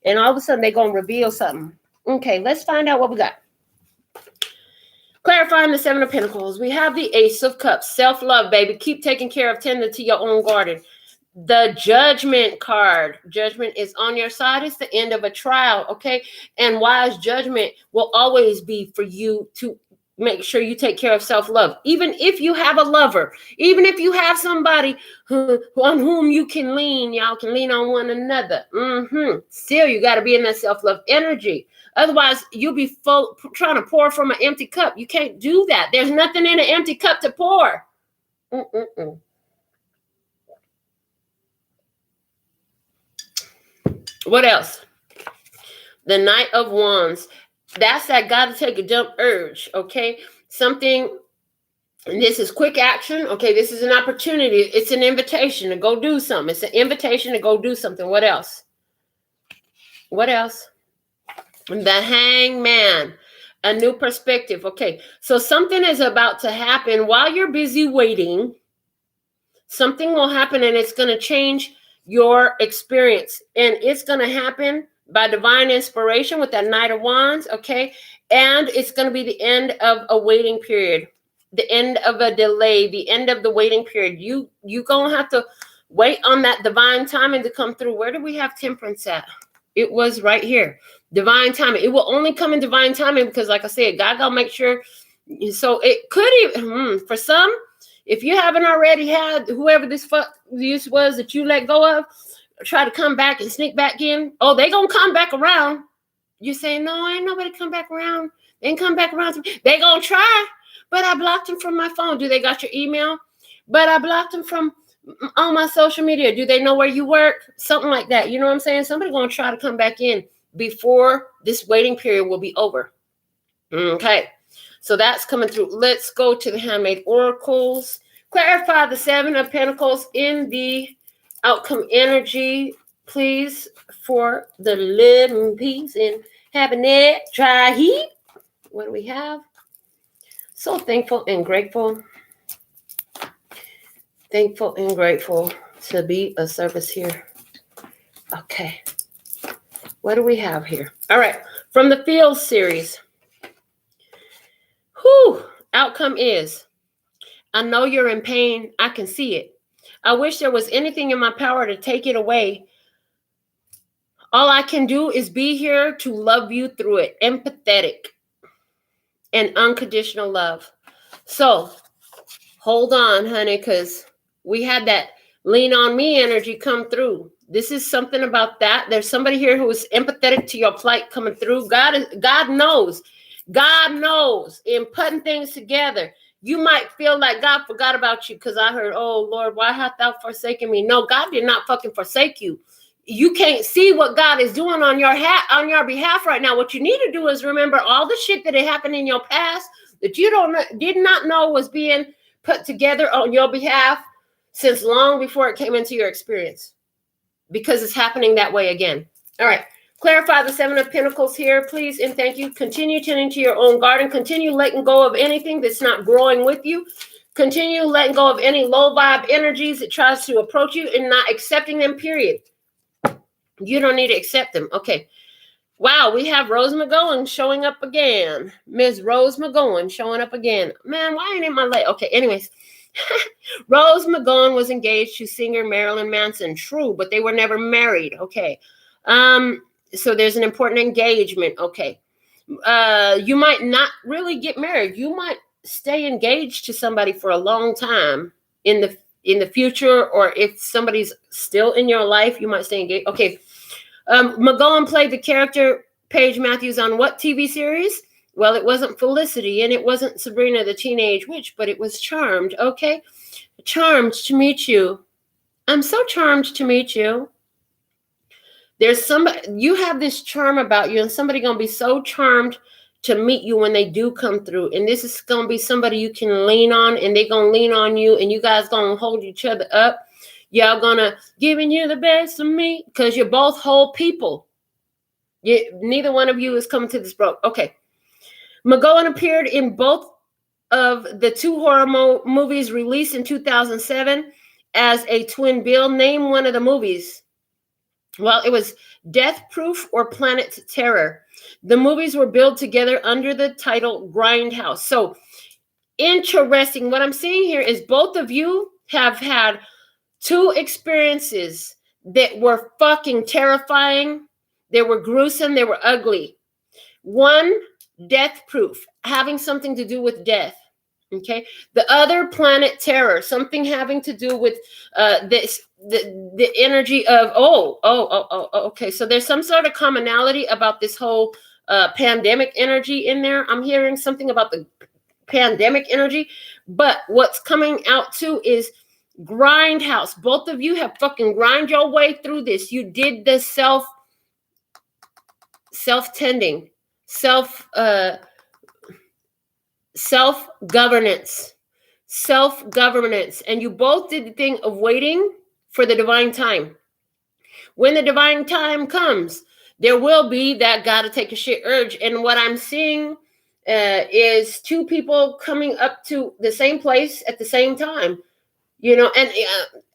and all of a sudden they're going to reveal something. Okay, let's find out what we got. Clarifying the 7 of Pentacles. We have the Ace of Cups. Self-love, baby. Keep taking care of, tending to your own garden. The Judgment card. Judgment is on your side. It's the end of a trial, okay? And wise judgment will always be for you to make sure you take care of self-love. Even if you have a lover, even if you have somebody on whom you can lean, y'all can lean on one another. Still, you got to be in that self-love energy. Otherwise, you'll be trying to pour from an empty cup. You can't do that. There's nothing in an empty cup to pour. What else? The Knight of Wands. That's that got to take a jump urge, okay? Something, and this is quick action, okay? This is an opportunity. It's an invitation to go do something. It's an invitation to go do something. What else? What else? The Hangman, a new perspective, okay? So something is about to happen while you're busy waiting. Something will happen, and it's going to change your experience, and it's going to happen by divine inspiration with that Knight of Wands, okay? And it's going to be the end of a waiting period, the end of a delay, the end of the waiting period. You going to have to wait on that divine timing to come through. Where do we have Temperance at? It was right here. Divine timing. It will only come in divine timing because, like I said, God going to make sure. So it could even, for some, if you haven't already had whoever this was that you let go of, try to come back and sneak back in. Oh, they gonna come back around. You say, no, ain't nobody come back around. They ain't come back around. They gonna try, but I blocked them from my phone. Do they got your email? But I blocked them from on my social media. Do they know where you work? Something like that. You know what I'm saying? Somebody gonna try to come back in before this waiting period will be over. Okay, so that's coming through. Let's go to the Handmade Oracles. Clarify the 7 of Pentacles in the outcome energy, please, for the living peace and happiness. Try heat. What do we have? So thankful and grateful. Thankful and grateful to be of service here. Okay. What do we have here? All right. From the Field series. Outcome is, I know you're in pain. I can see it. I wish there was anything in my power to take it away. All I can do is be here to love you through it. Empathetic and unconditional love. So hold on, honey, because we had that lean on me energy come through. This is something about that. There's somebody here who is empathetic to your plight coming through. God knows. God knows in putting things together. You might feel like God forgot about you because I heard, oh, Lord, why hast thou forsaken me? No, God did not fucking forsake you. You can't see what God is doing on your behalf right now. What you need to do is remember all the shit that had happened in your past. that you did not know was being put together on your behalf since long before it came into your experience, because it's happening that way again. All right. Clarify the Seven of Pentacles here, please, and thank you. Continue tending to your own garden. Continue letting go of anything that's not growing with you. Continue letting go of any low vibe energies that tries to approach you and not accepting them, period. You don't need to accept them. Okay. Wow, we have Rose Mcgowan showing up again. Ms. Rose Mcgowan showing up again. Man, why ain't it my leg? Okay, anyways. Rose Mcgowan was engaged to singer Marilyn Manson. True, but they were never married. Okay. So there's an important engagement. Okay. You might not really get married. You might stay engaged to somebody for a long time in the future, or if somebody's still in your life, you might stay engaged. Okay. Mcgowan played the character Paige Matthews on what TV series? Well, it wasn't Felicity and it wasn't Sabrina the Teenage Witch, but it was Charmed. Okay. Charmed to meet you. I'm so charmed to meet you. There's somebody, you have this charm about you, and somebody going to be so charmed to meet you when they do come through. And this is going to be somebody you can lean on, and they're going to lean on you, and you guys going to hold each other up. Y'all going to giving you the best of me, because you're both whole people. Neither one of you is coming to this broke. Okay. Mcgowan appeared in both of the two horror movies released in 2007 as a twin bill. Name one of the movies. Well, it was Death Proof or Planet Terror. The movies were billed together under the title Grindhouse. So interesting. What I'm seeing here is both of you have had two experiences that were fucking terrifying. They were gruesome. They were ugly. One, Death Proof, having something to do with death. Okay. The other, Planet Terror, something having to do with the energy of okay. So there's some sort of commonality about this whole pandemic energy in there. I'm hearing something about the pandemic energy, but what's coming out too is Grindhouse. Both of you have fucking grind your way through this. You did the self-tending, self-governance, and you both did the thing of waiting for the divine time. When the divine time comes, there will be that gotta take a shit urge. And what I'm seeing is two people coming up to the same place at the same time. And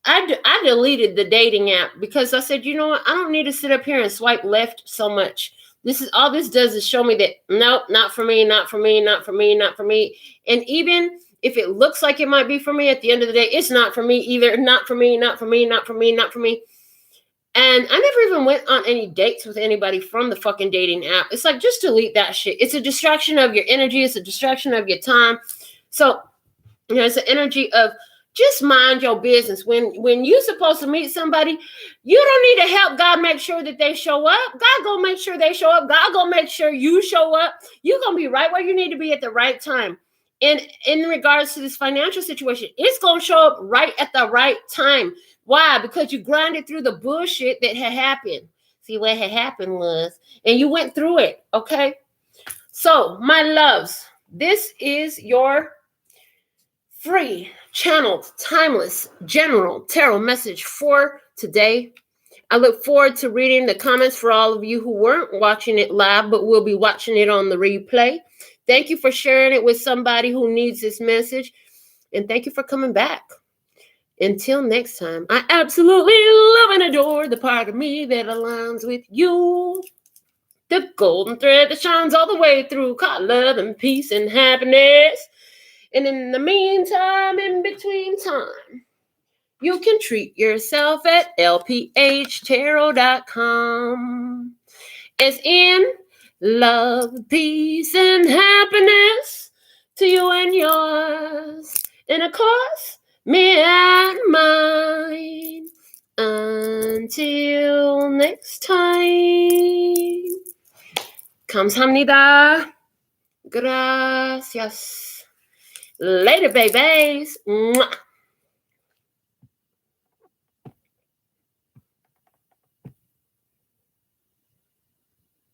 I deleted the dating app because I said, you know what? I don't need to sit up here and swipe left so much. This does is show me that, nope, not for me, not for me, not for me, not for me. And even if it looks like it might be for me, at the end of the day, it's not for me either. Not for me, not for me, not for me, not for me. And I never even went on any dates with anybody from the fucking dating app. It's like, just delete that shit. It's a distraction of your energy. It's a distraction of your time. So, it's an energy of just mind your business. When you're supposed to meet somebody, you don't need to help God make sure that they show up. God gonna make sure they show up. God gonna make sure you show up. You're gonna be right where you need to be at the right time. And in regards to this financial situation, it's gonna show up right at the right time. Why? Because you grinded through the bullshit that had happened. See, what had happened was, and you went through it, okay? So, my loves, this is your free, channeled, timeless, general tarot message for today. I look forward to reading the comments for all of you who weren't watching it live, but will be watching it on the replay. Thank you for sharing it with somebody who needs this message. And thank you for coming back. Until next time, I absolutely love and adore the part of me that aligns with you. The golden thread that shines all the way through, called love and peace and happiness. And in the meantime, in between time, you can treat yourself at LPHtarot.com. As in love, peace, and happiness to you and yours. And of course, me and mine. Until next time. Kamsahamnida. Gracias. Later, babies. Mwah.